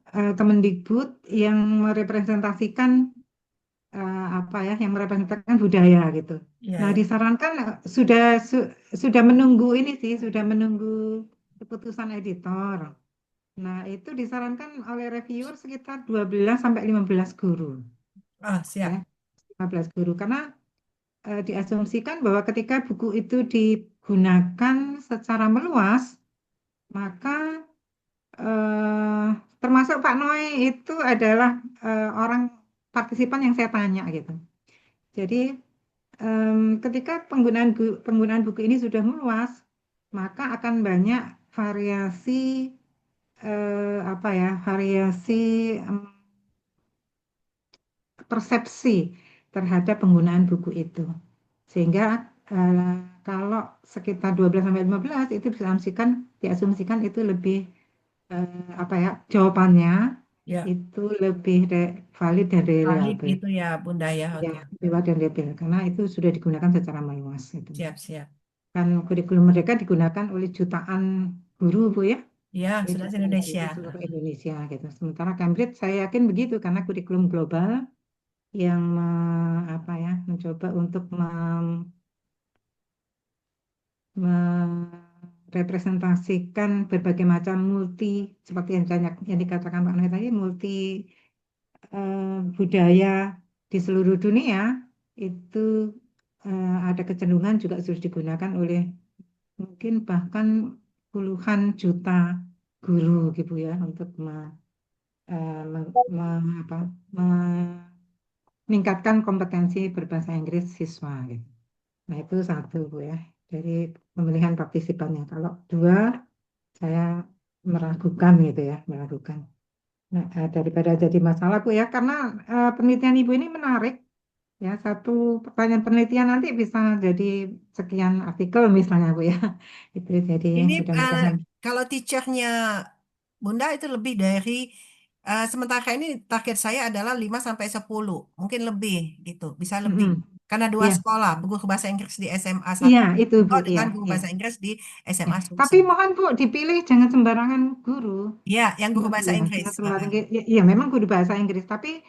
Kemendikbud yang merepresentasikan yang merepresentasikan budaya gitu. Ya, Nah, ya. disarankan sudah menunggu ini sih, sudah menunggu keputusan editor. Nah, itu disarankan oleh reviewer sekitar 12 sampai 15 guru. Siap. Ya, 15 guru karena diasumsikan bahwa ketika buku itu digunakan secara meluas, maka termasuk Pak Noe itu adalah orang partisipan yang saya tanya gitu. Jadi ketika penggunaan buku ini sudah meluas, maka akan banyak variasi variasi persepsi terhadap penggunaan buku itu. Sehingga kalau sekitar 12 sampai 15 itu diasumsikan itu lebih jawabannya Ya. itu lebih valid dan Valid reliable. gitu ya, Bunda ya. Ya, Oke. lebih valid dan reliable karena itu sudah digunakan secara meluas itu. Siap, siap. Kan kurikulum Merdeka digunakan oleh jutaan guru Bu ya. Ya, Oleh sudah jutaan Indonesia. guru seluruh Indonesia gitu. Sementara Cambridge saya yakin begitu karena kurikulum global yang mencoba untuk merepresentasikan berbagai macam seperti yang dikatakan Pak Noe tadi, multi budaya di seluruh dunia itu ada kecenderungan juga sudah digunakan oleh mungkin bahkan puluhan juta guru gitu ya untuk meningkatkan kompetensi berbahasa Inggris siswa gitu. Nah, itu satu Bu ya, dari pemilihan partisipannya. Kalau dua, saya meragukan gitu ya, meragukan. Nah, daripada jadi masalah Bu ya, karena penelitian Ibu ini menarik. Ya, satu pertanyaan penelitian nanti bisa jadi sekian artikel misalnya Bu ya. Itu jadi Ini mudah-mudahan. kalau teachernya Bunda itu lebih dari sementara ini target saya adalah 5 sampai 10, mungkin lebih gitu, bisa lebih. Karena dua Iya, sekolah, guru bahasa Inggris di SMA 1 iya itu Bu, dengan iya, guru iya. bahasa Inggris di SMA Ya. Sumsel. Tapi mohon Bu, dipilih jangan sembarangan guru. Ya, yang guru bahasa Ya, Inggris. jangan sembarangan. Ya, memang guru bahasa Inggris, tapi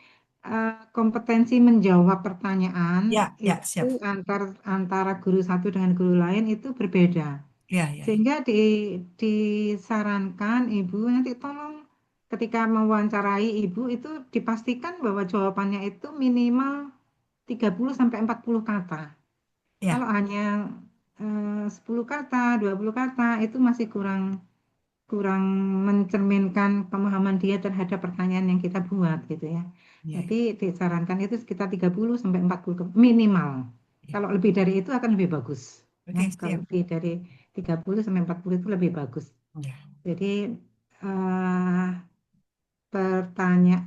kompetensi menjawab pertanyaan Ya, ya, itu siap. antara guru satu dengan guru lain itu berbeda. Ya, ya. Sehingga disarankan Ibu nanti tolong ketika mewawancarai Ibu itu dipastikan bahwa jawabannya itu minimal 30 sampai 40 kata. Ya. Kalau hanya 10 kata, 20 kata itu masih kurang mencerminkan pemahaman dia terhadap pertanyaan yang kita buat gitu ya. Ya, Jadi disarankan itu sekitar 30 sampai 40 minimal. ya. Kalau lebih dari itu akan lebih bagus. Oke, Ya, kalau siap. lebih dari 30 sampai 40 itu lebih bagus. Ya. Jadi eh,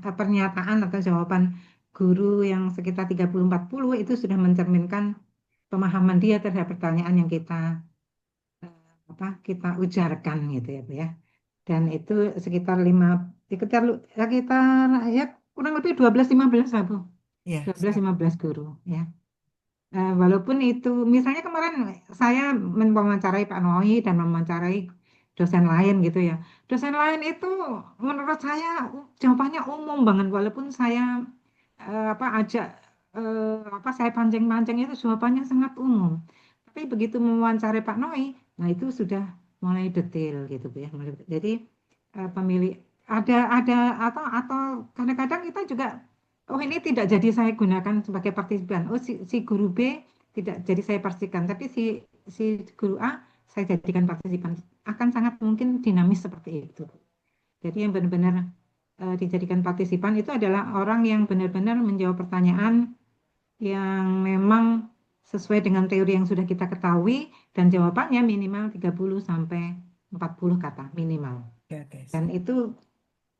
pernyataan atau jawaban guru yang sekitar 30-40 itu sudah mencerminkan pemahaman dia terhadap pertanyaan yang kita ujarkan gitu ya, Bu ya. Dan itu sekitar sekitar ya kurang lebih 12-15 lah Bu. Ya, 12-15 guru ya. Walaupun itu, misalnya kemarin saya mewawancarai Pak Noi dan mewawancarai dosen lain gitu ya. Dosen lain itu menurut saya jawabannya umum banget, walaupun saya apa ajak apa saya pancing-pancing itu jawabannya sangat umum. Tapi begitu mewawancarai Pak Noi, nah itu sudah mulai detail gitu Bu ya. Jadi pemilih ada atau kadang-kadang kita juga oh ini tidak jadi saya gunakan sebagai partisipan. Oh si guru B tidak jadi saya partisipan, tapi si guru A saya jadikan partisipan. Akan sangat mungkin dinamis seperti itu. Jadi yang benar-benar dijadikan partisipan itu adalah orang yang benar-benar menjawab pertanyaan yang memang sesuai dengan teori yang sudah kita ketahui dan jawabannya minimal 30 sampai 40 kata minimal. Oke. Dan itu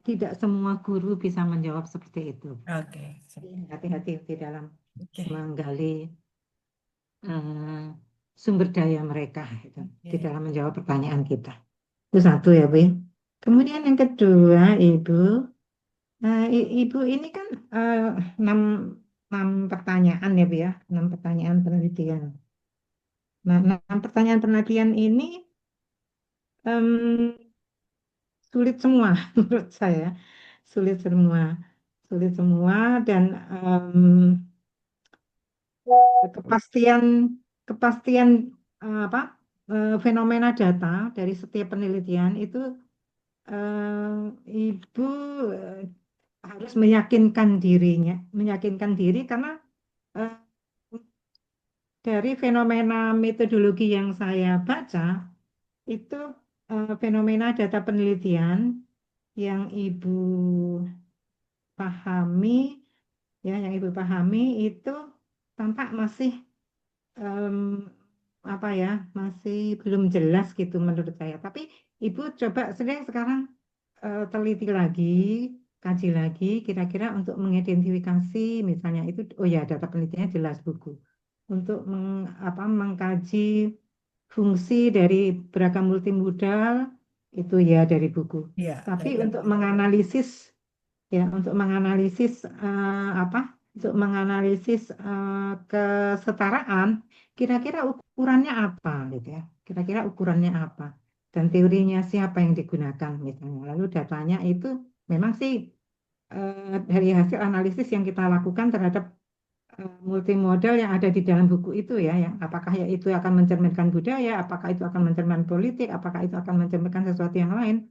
tidak semua guru bisa menjawab seperti itu. Oke. Hati-hati di dalam Oke. menggali sumber daya mereka gitu, di Oke. dalam menjawab pertanyaan kita. Itu satu ya, Bu. Kemudian yang kedua, Ibu, Ibu ini kan enam 6 pertanyaan ya, Bu ya, 6 pertanyaan penelitian. Nah, 6 pertanyaan penelitian ini em, sulit semua menurut saya, sulit semua, sulit semua dan kepastian kepastian apa fenomena data dari setiap penelitian itu ibu eh, harus meyakinkan diri karena eh, dari fenomena metodologi yang saya baca itu fenomena data penelitian yang ibu pahami yang ibu pahami itu tampak masih em, apa ya masih belum jelas gitu menurut saya. Tapi ibu coba sedang sekarang teliti lagi, kaji lagi, kira-kira untuk mengidentifikasi misalnya itu, oh ya data penelitiannya jelas buku. Untuk mengkaji fungsi dari beragam multimodal itu ya dari buku. Iya, Tapi dari untuk menganalisis ya untuk menganalisis kesetaraan kira-kira ukurannya apa gitu ya kira-kira ukurannya apa dan teorinya siapa yang digunakan misalnya lalu datanya itu memang sih dari hasil analisis yang kita lakukan terhadap multimodal yang ada di dalam buku itu ya apakah ya itu akan mencerminkan budaya apakah itu akan mencerminkan politik apakah itu akan mencerminkan sesuatu yang lain.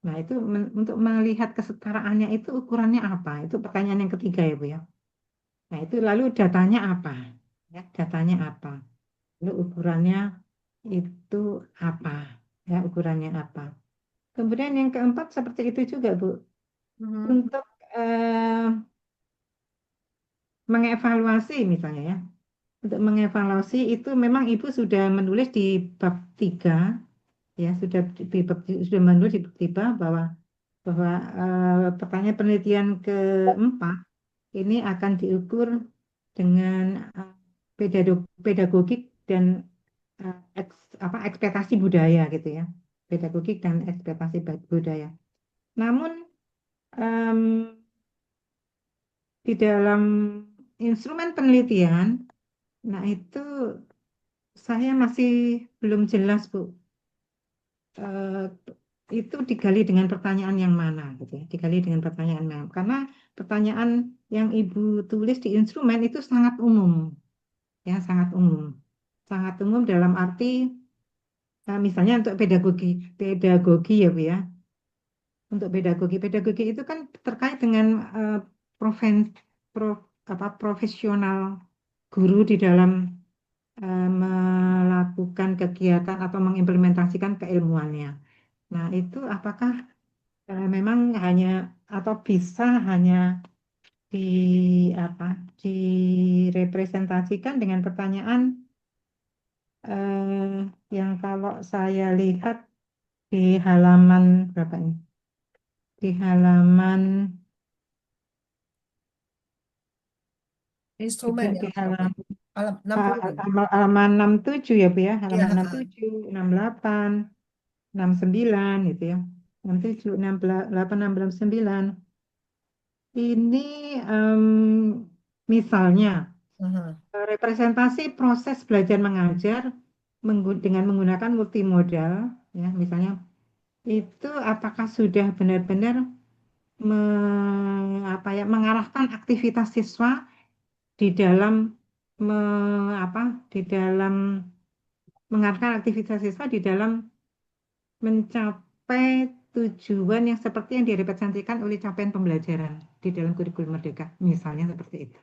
Nah, itu untuk melihat kesetaraannya itu ukurannya apa? Itu pertanyaan yang ketiga ya, Bu ya. Nah, itu lalu datanya apa? Ya, datanya apa? Lalu ukurannya itu apa? Ya, ukurannya apa? Kemudian yang keempat seperti itu juga, Bu. Untuk eh, mengevaluasi misalnya ya. Untuk mengevaluasi itu memang Ibu sudah menulis di bab 3 ya, sudah menulis di bab 3 bahwa pertanyaan penelitian keempat ini akan diukur dengan pedagogik dan ekspektasi budaya gitu ya. Pedagogik dan ekspektasi budaya. Namun em, di dalam instrumen penelitian, nah itu saya masih belum jelas Bu. Eh, itu digali dengan pertanyaan yang mana gitu ya. Digali dengan pertanyaan yang mana. Karena pertanyaan yang Ibu tulis di instrumen itu sangat umum. Ya, sangat umum. Sangat umum dalam arti misalnya untuk pedagogi ya Bu ya. Untuk pedagogi itu kan terkait dengan profen, profesional guru di dalam melakukan kegiatan atau mengimplementasikan keilmuannya. Nah, itu apakah memang hanya atau bisa hanya di apa direpresentasikan dengan pertanyaan yang kalau saya lihat di halaman berapa ini? Di halaman instrumen di ya. halaman Alam 60. halaman 67 ya Bu ya, Iya, halaman 67, 68, 69 gitu ya. 67, 68, 69. Ini misalnya Mhm. Representasi proses belajar mengajar dengan menggunakan multimodal, ya, misalnya itu apakah sudah benar-benar mengarahkan aktivitas siswa di dalam di dalam mengarahkan aktivitas siswa di dalam mencapai tujuan yang seperti yang direpresentasikan oleh capaian pembelajaran di dalam kurikulum Merdeka, misalnya seperti itu.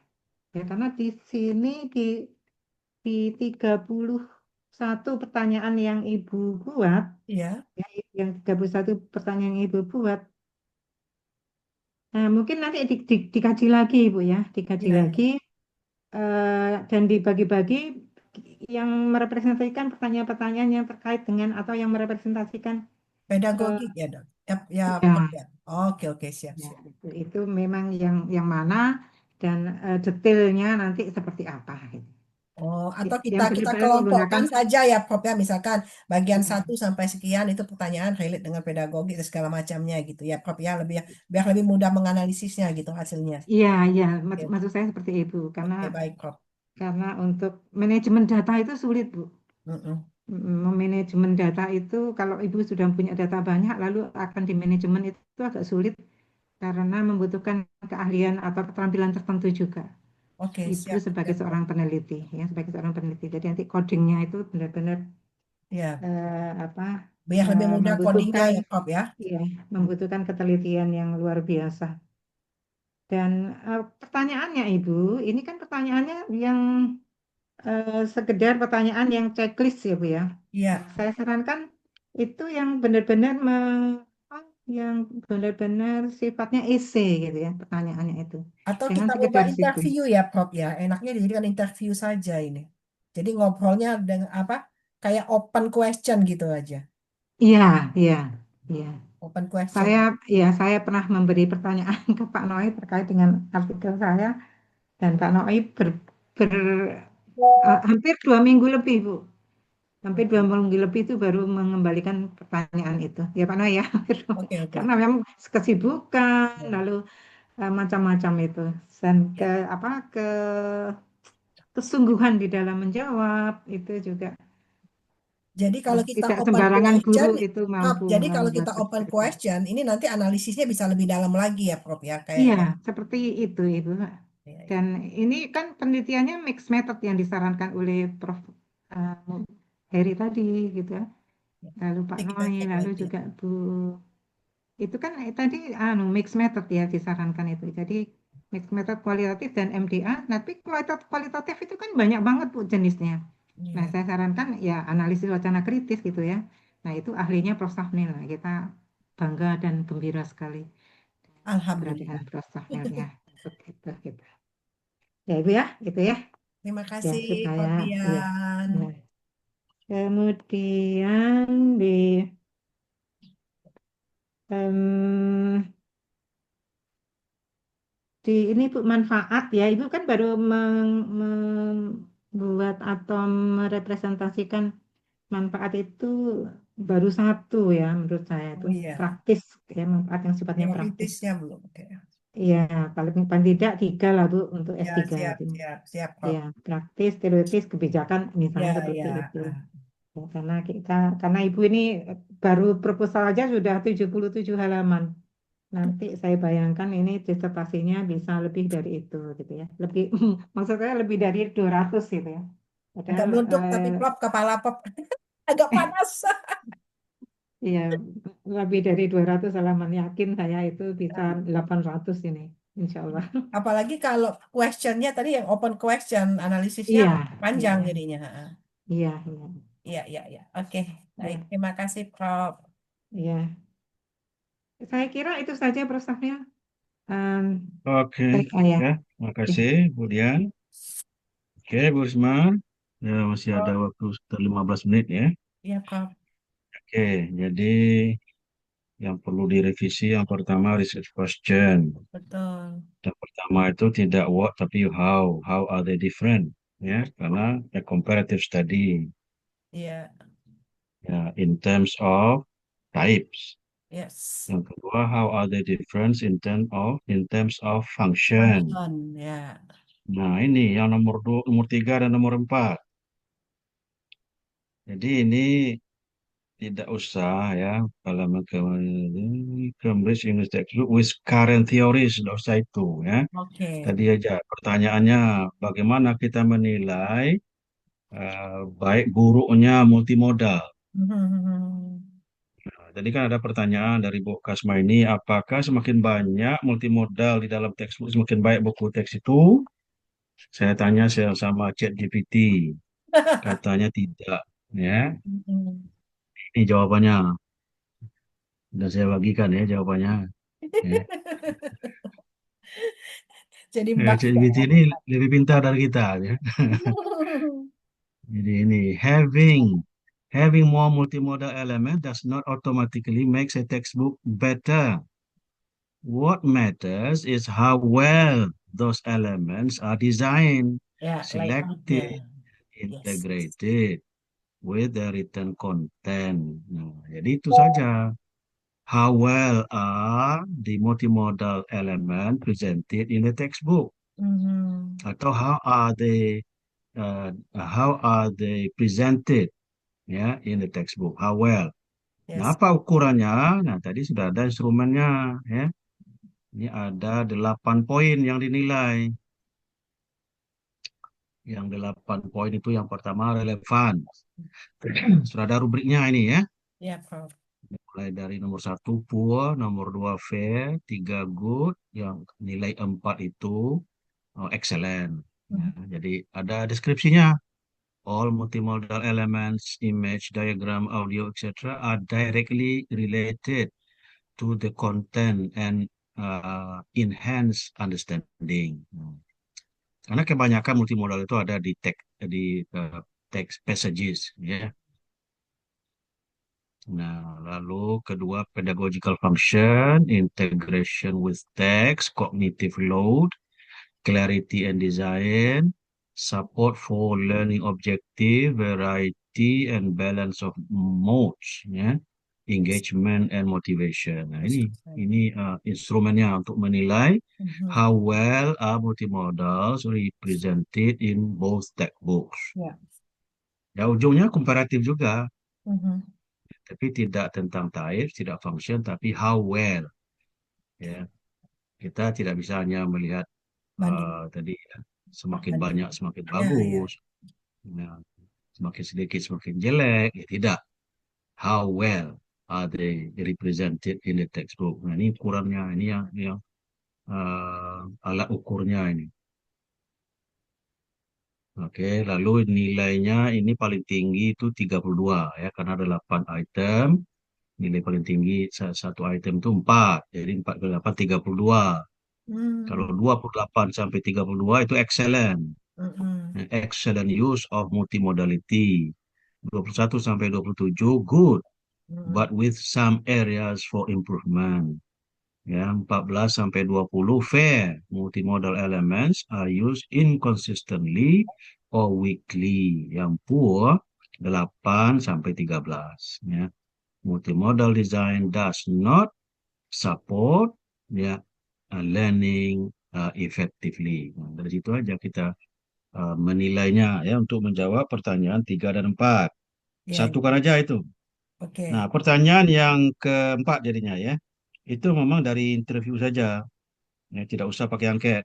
Ya, karena di sini di 31 pertanyaan yang Ibu buat, Iya. ya, yang 31 pertanyaan yang Ibu buat, mungkin nanti dikaji lagi Ibu ya, dikaji Iya, iya. lagi dan dibagi-bagi yang merepresentasikan pertanyaan-pertanyaan yang terkait dengan atau yang merepresentasikan Pedagogik ya, Dok. Ya, ya, Prof, ya, ya. Oke, oke, siap, ya siap. itu memang yang mana dan detailnya nanti seperti apa gitu. Oh, atau Yang kita benar-benar menggunakan kelompokkan saja ya, Prof, ya. Misalkan bagian ya, 1 sampai sekian itu pertanyaan relate dengan pedagogi dan segala macamnya gitu ya, Prof, ya. Biar lebih mudah menganalisisnya gitu hasilnya. iya, iya, Oke, maksud saya seperti itu oke, baik, Prof. karena untuk manajemen data itu sulit, Bu. Mm-mm. Memanajemen data itu kalau Ibu sudah punya data banyak lalu akan di manajemen itu agak sulit karena membutuhkan keahlian atau keterampilan tertentu juga. Oke, Ibu siap, sebagai siap, Prof. seorang peneliti, ya, sebagai seorang peneliti. Jadi nanti codingnya itu benar-benar Ya, apa biar lebih mudah codingnya membutuhkan ya, Prof, ya. ya, membutuhkan ketelitian yang luar biasa. Dan pertanyaannya Ibu, ini kan pertanyaannya yang sekedar pertanyaan yang checklist ya Bu ya. Iya. Saya sarankan itu yang benar-benar yang benar-benar sifatnya essay gitu ya pertanyaannya itu. Atau Jangan kita coba sekedar situ. interview ya, Prof, ya. Enaknya dijadikan interview saja ini. Jadi ngobrolnya dengan apa? Kayak open question gitu aja. Iya, iya, iya. Open question. Saya pernah memberi pertanyaan ke Pak Noi terkait dengan artikel saya dan Pak Noi hampir 2 minggu lebih Bu. Hampir 2 minggu lebih itu baru mengembalikan pertanyaan itu. Ya Pak Noi ya. Oke, oke. Karena memang kesibukan Ya, lalu macam-macam itu dan ya. kesungguhan di dalam menjawab itu juga Jadi kalau kita tidak open sembarangan question, guru itu Prof, mampu jadi kalau membuat kita open seperti itu. question, ini nanti analisisnya bisa lebih dalam lagi ya, Prof, ya. Iya, Kayak seperti itu Ibu. ya, ya. Dan ini kan penelitiannya mixed method yang disarankan oleh Prof. eh, Heri tadi gitu ya. Ya. Lalu Pak Nanti kita Noi, cek lalu lagi. juga Bu. Itu kan tadi mixed method ya disarankan itu. Jadi mixed method kualitatif dan MDA. Tapi kualitatif itu kan banyak banget Bu jenisnya. Nah, Iya. saya sarankan ya analisis wacana kritis gitu ya. Nah, itu ahlinya Prof. Safnil. Nah, kita bangga dan gembira sekali keberadaan Alhamdulillah. Prof. Safnil ya. Begitu gitu. Ya Ibu ya, itu ya. Terima Ya, kasih, supaya Prof. ya. Dian. Ya. Kemudian em, ini Bu manfaat ya. Ibu kan baru membuat atau merepresentasikan manfaat itu baru satu ya menurut saya Oh itu iya, praktis ya manfaat yang sifatnya praktis. teoritisnya belum. Oke. Iya, paling tidak 3 lah Bu untuk Ya, S3 siap, itu. siap, siap, Prof. Ya, praktis, teoritis, kebijakan misalnya Ya, seperti ya. itu. Ya, karena Ibu ini baru proposal aja sudah 77 halaman. Nanti saya bayangkan ini disertasinya bisa lebih dari itu gitu ya. Lebih maksud saya lebih dari 200 gitu ya. Agak Padahal meluntuk, tapi Prof, kepala Prof agak panas. ya lebih dari 200 halaman yakin saya itu bisa 800 ini insya Allah. Apalagi kalau questionnya tadi yang open question, analisisnya Iya, panjang iya, jadinya. iya, iya. Iya, iya, iya. Oke, baik. Ya, Terima kasih, Prof. iya. Saya kira itu saja Prof. Safnil. Em, Oke, baik, ya. ya, makasih, kemudian. Oke, Bu Risma, ya masih ada waktu sekitar 15 menit ya. Iya, Prof. Oke, jadi yang perlu direvisi yang pertama research question. Betul. Yang pertama itu tidak what tapi how. How are they different? Ya, karena a comparative study. Iya, Ya, in terms of types. yes. Yang kedua, how are they different in terms of function. Function, ya. Nah, ini yang nomor 3 dan nomor 4. Jadi ini tidak usah ya kalau Cambridge English Textbook with current theories, tidak usah itu ya. Oke. Tadi aja pertanyaannya bagaimana kita menilai baik buruknya multimodal. Mhm. Nah, jadi kan ada pertanyaan dari Bu Kasma ini, apakah semakin banyak multimodal di dalam textbook semakin baik buku teks itu? Saya tanya sama ChatGPT, katanya tidak. Ya, Mhm. ini jawabannya. Dan saya bagikan ya jawabannya. Ya. Jadi mbak ChatGPT ini lebih pintar dari kita ya. Jadi ini having more multimodal element does not automatically makes a textbook better. What matters is how well those elements are designed, Ya, layoutnya. selected, Yes. integrated with the written content. Nah, jadi itu saja. How well are the multimodal element presented in the textbook? Mhm. Atau how are they presented ya in the textbook? How well? Nah, Yes. apa ukurannya? Nah, tadi sudah ada instrumennya ya. Ini ada 8 poin yang dinilai. Yang 8 poin itu yang pertama relevan. Sudah ada rubriknya ini ya. Ya, Prof. Mulai dari nomor 1 poor, nomor 2 fair, 3 good, yang nilai 4 itu excellent. Ya, jadi ada deskripsinya. All multimodal elements, image, diagram, audio, etc. are directly related to the content and enhance understanding. Karena kebanyakan multimodal itu ada di text passages, ya. Nah, lalu kedua pedagogical function, integration with text, cognitive load, clarity and design, support for learning objective, variety and balance of modes, ya, engagement and motivation. Nah, ini instrumennya untuk menilai how well are multimodals represented in both textbooks. Ya. Ya, ujungnya komparatif juga, Mhm. tapi tidak tentang type, tidak function, tapi how well. Ya, kita tidak bisa hanya melihat Banding. tadi ya, semakin Banding. banyak semakin Ya, ya. bagus, nah, semakin sedikit semakin jelek, ya tidak. How well are they represented in the textbook? Nah, ini ukurannya, ini yang alat ukurnya ini. Oke, lalu nilainya ini paling tinggi itu 32 ya, karena ada 8 item. Nilai paling tinggi satu item itu 4. Jadi 4 kali 8 32. Kalau 28 sampai 32 itu excellent. Excellent use of multimodality. 21 sampai 27 good, but with some areas for improvement. Ya, 14 sampai 20 fair. Multimodal elements are used inconsistently or weakly. Yang poor 8 sampai 13. Ya. Multimodal design does not support ya learning effectively. Nah, dari situ aja kita menilainya ya untuk menjawab pertanyaan 3 dan 4. Ya, Satukan aja itu. oke. Nah, pertanyaan yang keempat jadinya ya. Itu memang dari interview saja. Ya, tidak usah pakai angket.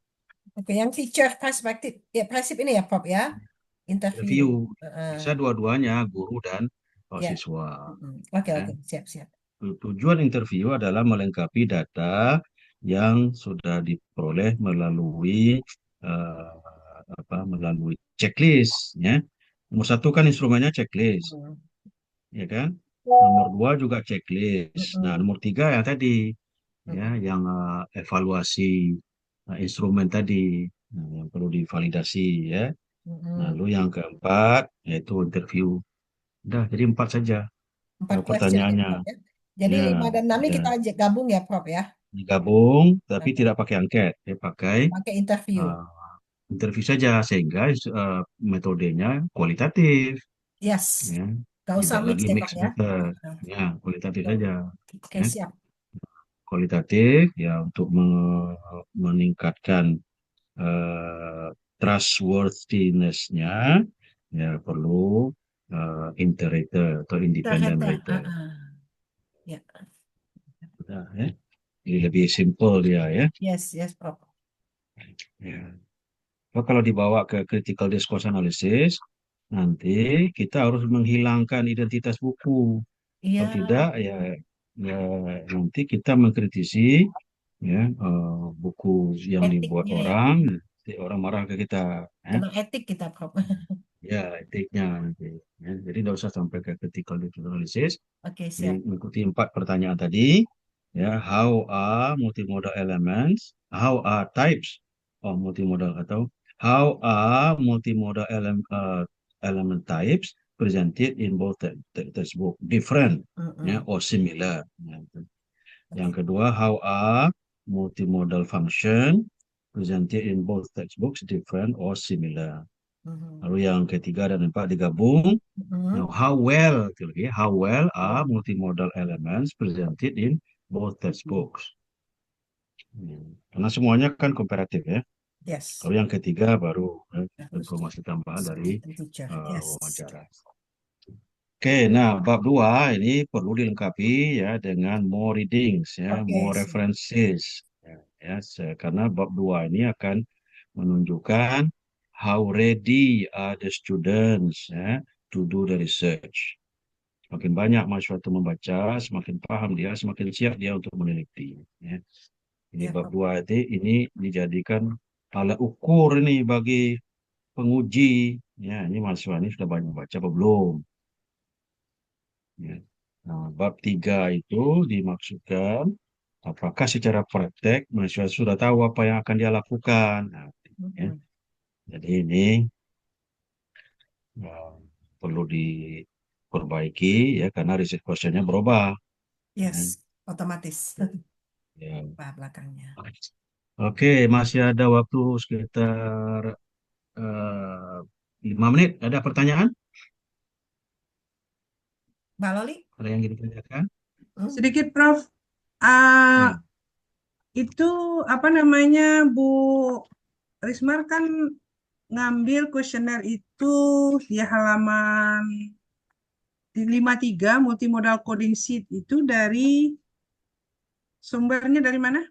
Oke, yang teacher perspektif, ya prinsip ini ya, Prof ya, interview. Interview bisa dua-duanya, guru dan Ya. siswa. Oke, Ya. oke, siap. Tujuan interview adalah melengkapi data yang sudah diperoleh melalui melalui checklist, ya. Nomor 1 kan instrumennya checklist, ya kan? Nomor 2 juga checklist. Nah, nomor 3 yang tadi, ya, yang evaluasi instrumen tadi, yang perlu divalidasi, ya. Lalu yang keempat yaitu interview. Udah, jadi 4 saja 4 question ya, pertanyaannya. Prof ya. Jadi Ya, 5 dan 6 ini ya. kita gabung ya, Prof ya. Digabung, tapi tidak pakai angket, ya pakai Pakai interview. interview saja sehingga metodenya kualitatif, Yes. ya. Gak usah Tidak mix lagi ya, mix Prof ya. method, ya kualitatif saja, Oke, ya. siap. Kualitatif ya untuk meningkatkan eh, trustworthiness-nya ya perlu inter-rater atau independent Ternyata, rater. ya. Nah, ya. Jadi lebih simple dia ya. Yes, Prof. Ya. So, kalau dibawa ke critical discourse analysis, nanti kita harus menghilangkan identitas buku. Iya, Kalau tidak, ya nanti kita mengkritisi ya buku yang dibuat etiknya ya. orang, nanti orang marah ke kita. Ya. Kena etik kita, Prof. Ya, etiknya nanti. Ya, jadi tidak usah sampai ke critical analysis. Oke, Jadi siap. mengikuti 4 pertanyaan tadi. Ya, how are multimodal elements? How are types of multimodal atau how are multimodal element types presented in both textbook? Different, ya, or similar. Ya, itu. Yang kedua, how are multimodal function presented in both textbooks different or similar? Lalu yang ketiga dan empat digabung. Now, how well are multimodal elements presented in both textbooks? Karena semuanya kan komparatif ya. Yes. Lalu yang ketiga baru informasi tambahan dari Teacher. Yes. wawancara. Oke, nah bab 2 ini perlu dilengkapi ya dengan more readings ya, Oke, more siap. references. Karena bab 2 ini akan menunjukkan how ready are the students to do the research. Semakin banyak mahasiswa itu membaca, semakin paham dia, semakin siap dia untuk meneliti. Ya. Ini Ya, bab Prof. 2 ini dijadikan alat ukur ini bagi penguji. Ya, ini mahasiswa ini sudah banyak baca apa belum? Ya. Nah, bab 3 itu dimaksudkan apakah secara praktek mahasiswa sudah tahu apa yang akan dia lakukan. Nah, ya. Jadi ini perlu diperbaiki ya karena riset questionnya berubah. Yes, otomatis. Ya. Belakangnya. Oke, masih ada waktu sekitar 5 menit. Ada pertanyaan? Mbak Loli? Ada yang ingin ditanyakan? Sedikit, Prof. Ya. Itu apa namanya, Bu Rismar kan ngambil kuesioner itu di halaman di 53 multimodal coding sheet itu dari sumbernya dari mana?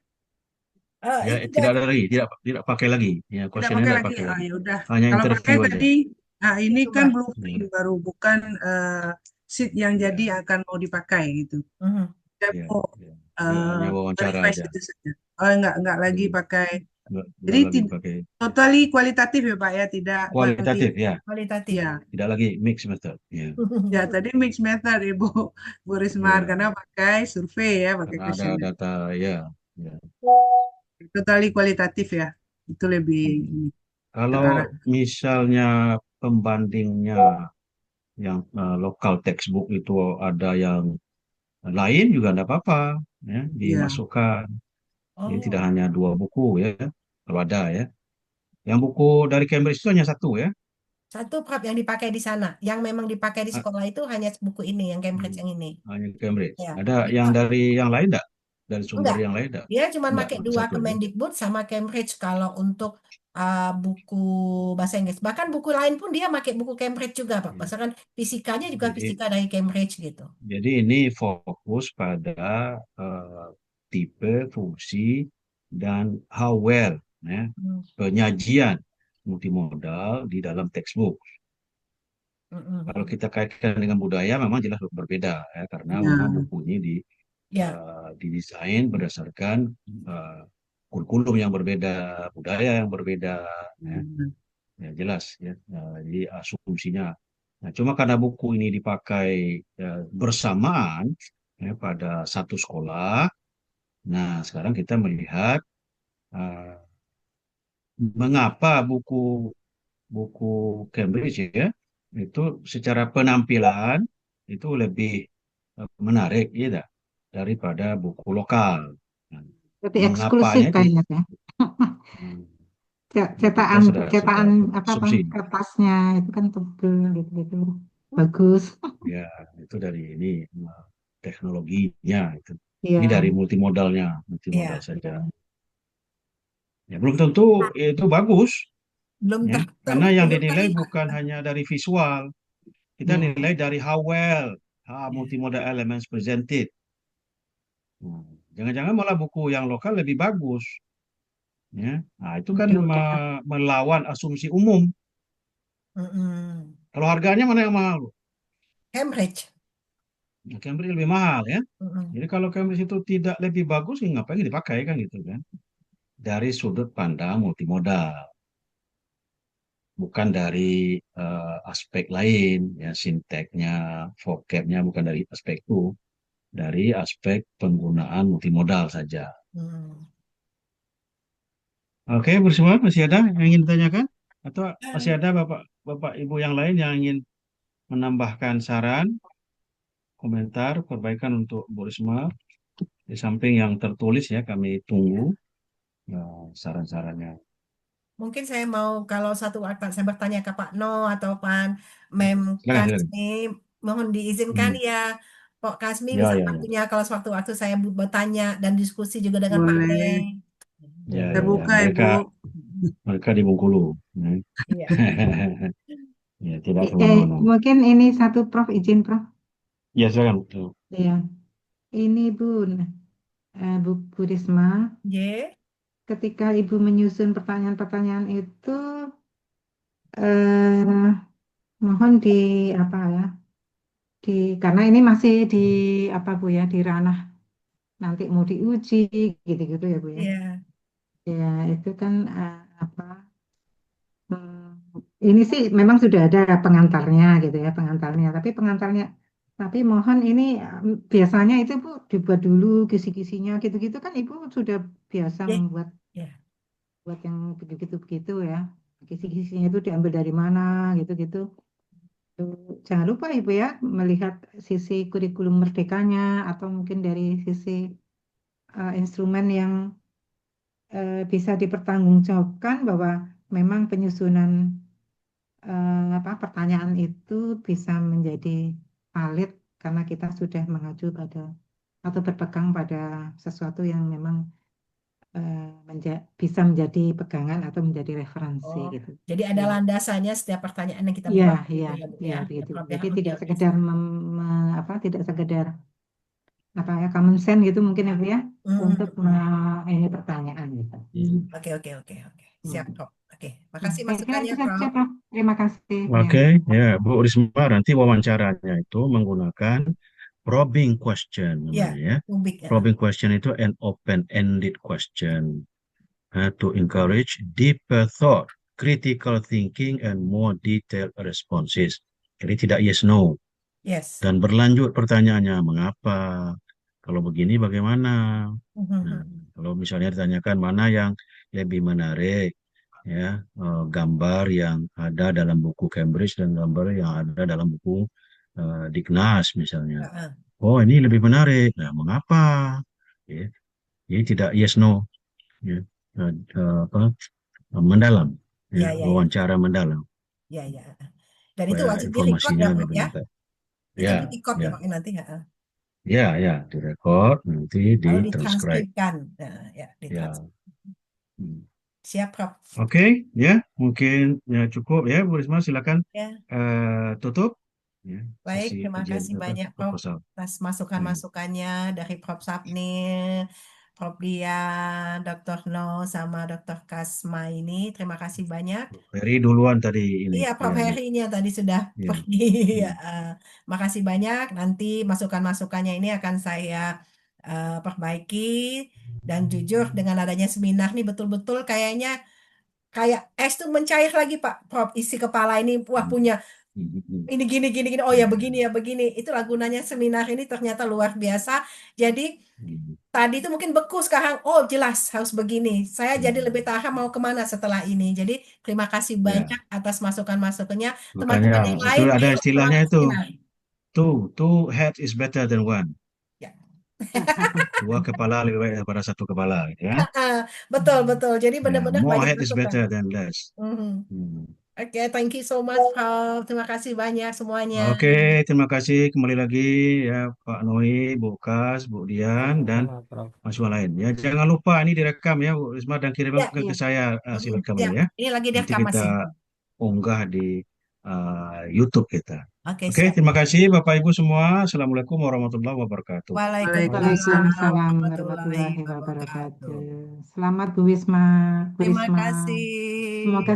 Ya, Itu tidak ada lagi, tidak pakai lagi. Ya, Tidak kuesioner pakai tidak lagi. pakai lagi. Ya udah. Hanya Kalau pakai interview aja. tadi, ini kan Sumber. blueprint baru, bukan sheet yang Ya. jadi akan mau dipakai gitu. Kita Ya, mau ya. Dia hanya wawancara verify aja. itu saja. Oh, enggak lagi pakai. Nggak Jadi lagi pakai totally kualitatif ya Pak ya, tidak kualitatif ya, Kualitatif. Ya, tidak lagi mix method. Ya, ya tadi mix method Ibu Bu Rismar ya. karena pakai survei ya, pakai Karena ada kuesioner. data ya. Ya. Totally kualitatif ya, itu lebih Kalau terarah. misalnya pembandingnya yang lokal textbook itu ada yang lain juga tidak apa-apa ya, dimasukkan. Jadi tidak hanya 2 buku ya, kalau ada ya. Yang buku dari Cambridge itu hanya 1 ya. Satu Prof yang dipakai di sana. Yang memang dipakai di Ah, sekolah itu hanya buku ini, yang Cambridge yang ini. Hanya Cambridge. Ya. Ada yang dari yang lain enggak? Dari sumber Enggak. yang lain enggak? Dia cuma Enggak, pakai 2 satu ya. Kemendikbud sama Cambridge kalau untuk buku bahasa Inggris. Bahkan buku lain pun dia pakai buku Cambridge juga, Pak. Misalkan fisikanya juga Jadi fisika dari Cambridge gitu. ini fokus pada tipe, fungsi, dan how well ya, penyajian multimodal di dalam textbook. Kalau kita kaitkan dengan budaya memang jelas berbeda ya, karena memang buku ini didesain berdasarkan kurikulum yang berbeda, budaya yang berbeda, ya jelas ya. Jadi asumsinya. Nah, cuma karena buku ini dipakai bersamaan ya, pada satu sekolah, nah sekarang kita melihat mengapa buku Cambridge ya itu secara penampilan itu lebih menarik ya daripada buku lokal. Nah, Lebih eksklusif mengapanya itu kayaknya ya. Cetakan sudah apa asumsi. kertasnya itu kan tebel gitu bagus. Ya, itu dari ini teknologinya itu. Iya. Ini dari multimodal Iya. saja. Ya, belum tentu itu bagus. Belum Ya. ter- Karena yang belum dinilai terlihat. bukan hanya dari visual, kita Ya. nilai dari how well Ya. multimodal elements presented. Nah, jangan-jangan malah buku yang lokal lebih bagus. Ya. Nah, itu kan Waduh, udah. melawan asumsi umum. Mm-mm. Kalau harganya mana yang mahal, Bu? Cambridge. Nah, Cambridge lebih mahal ya. Mm-mm. Jadi kalau Cambridge itu tidak lebih bagus, ya ngapain dipakai kan gitu kan? Dari sudut pandang multimodal, bukan dari aspek lain, ya sinteknya, vocabnya bukan dari aspek itu, dari aspek penggunaan multimodal saja. Mm. Oke, Bu Risma, masih ada yang ingin ditanyakan? Atau masih ada Bapak Ibu yang lain yang ingin menambahkan saran, komentar, perbaikan untuk Bu Risma? Di samping yang tertulis ya, kami tunggu saran-sarannya. Mungkin saya mau kalau satu waktu saya bertanya ke Pak No atau Pak Mem Silakan, silakan. Kasmi, mohon diizinkan Hmm. ya Pak Kasmi Ya, bisa ya, ya. waktunya kalau sewaktu-waktu saya bertanya dan diskusi juga dengan Pak Boleh. Neng. Ya, ya, ya. Terbuka, Mereka Ibu. di Bengkulu. Ya. Iya. Ya, tidak kemana-mana. Mungkin ini satu Prof, izin Prof. Ya, silakan. Ya, ini Bu Risma, Ye. ketika Ibu menyusun pertanyaan-pertanyaan itu, eh, mohon di apa ya, karena ini masih di apa Bu ya, di ranah nanti mau diuji gitu-gitu ya Bu ya. Iya. Ya, itu kan apa? Ini sih memang sudah ada pengantarnya gitu ya, pengantarnya. Tapi mohon ini biasanya itu Bu dibuat dulu kisi-kisinya gitu-gitu kan Ibu sudah biasa Ye. membuat Ya. buat yang begitu-begitu ya. Kisi-kisinya itu diambil dari mana gitu-gitu. Tuh, jangan lupa Ibu ya melihat sisi kurikulum merdekanya atau mungkin dari sisi instrumen yang bisa dipertanggungjawabkan bahwa memang penyusunan pertanyaan itu bisa menjadi valid karena kita sudah mengacu pada atau berpegang pada sesuatu yang memang bisa menjadi pegangan atau menjadi referensi Oh, gitu. jadi ada Ya. landasannya setiap pertanyaan yang kita Iya, buat gitu iya, ya, Bu iya ya. begitu. Prof, Jadi harus tidak diapresiasi. sekedar tidak sekedar apa ya common sense gitu mungkin ya Bu ya untuk ini pertanyaan gitu. Oke. Siap, Hmm. Prof. Oke, makasih Saya kira masukannya, itu saja, Prof. Prof. Terima kasih. Oke, ya Bu Risma nanti wawancaranya itu menggunakan probing question Ya, namanya ya. Ubik ya. Probing question itu an open-ended question to encourage deeper thought, critical thinking, and more detailed responses. Jadi tidak yes no. Yes. Dan berlanjut pertanyaannya, mengapa? Kalau begini bagaimana? Nah, kalau misalnya ditanyakan mana yang lebih menarik, ya, gambar yang ada dalam buku Cambridge dan gambar yang ada dalam buku Dignas misalnya. Oh, ini lebih menarik. Nah, mengapa? Ya, jadi tidak yes no, ya. Apa, mendalam, ya, Ya. wawancara mendalam, Ya. Dan itu supaya wajib direkod informasinya ya, Prof lebih ya. lengkap. Itu Ya, direkod ya, ya, Pak nanti ya. ya, direkod nanti Lalu ditranskrip. ditranskripkan. Nah, ya, Ya. ditranskrip. Hmm. Siap, Prof. Oke, ya, mungkin ya cukup ya, Bu Risma, silakan Ya. tutup ya, Baik, sesi terima ujian kasih banyak Prof proposal. atas masukan-masukannya dari Prof Sapnil, Prof Dian, Dr. No, sama Dr. Kasma ini. Terima kasih banyak. Ferry duluan tadi ini. Iya, Prof Ya, ya, Heri-nya tadi sudah ya. pergi. Ya, makasih banyak. Nanti masukan-masukannya ini akan saya perbaiki. Dan jujur dengan adanya seminar ini betul-betul kayaknya kayak es tuh mencair lagi Pak Prof. Isi kepala ini wah punya ini gini. Oh ya begini. Itulah gunanya seminar ini ternyata luar biasa. Jadi tadi itu mungkin beku sekarang. Oh jelas harus begini. Saya jadi lebih paham mau kemana setelah ini. Jadi terima kasih Ya. banyak atas masukan-masukannya. Makanya Teman-teman yang itu lain ada ayo istilahnya semangat itu. seminar. Two heads is better than one. Ya. Dua kepala lebih baik daripada satu kepala, ya. Betul. Jadi Ya, benar-benar more banyak head is masukan. better than less. Mhm. Hmm. Oke, thank you so much, Prof. Terima kasih banyak semuanya. Oke, terima kasih kembali lagi ya Pak Noi, Bu Kas, Bu Dian, dan Sama, Prof. mahasiswa lain. Ya, jangan lupa ini direkam ya, Bu Risma, dan kirim Ya, ke ya. saya hasil Ya, rekamannya ya. ini lagi Nanti direkam masih. kita unggah di YouTube kita. Oke, Oke, siap. terima kasih Bapak Ibu semua. Assalamualaikum warahmatullahi wabarakatuh. Waalaikumsalam Waalaikumsalam warahmatullahi warahmatullahi wabarakatuh. wabarakatuh. Selamat Bu Wisma, Bu Terima Risma. kasih. Semoga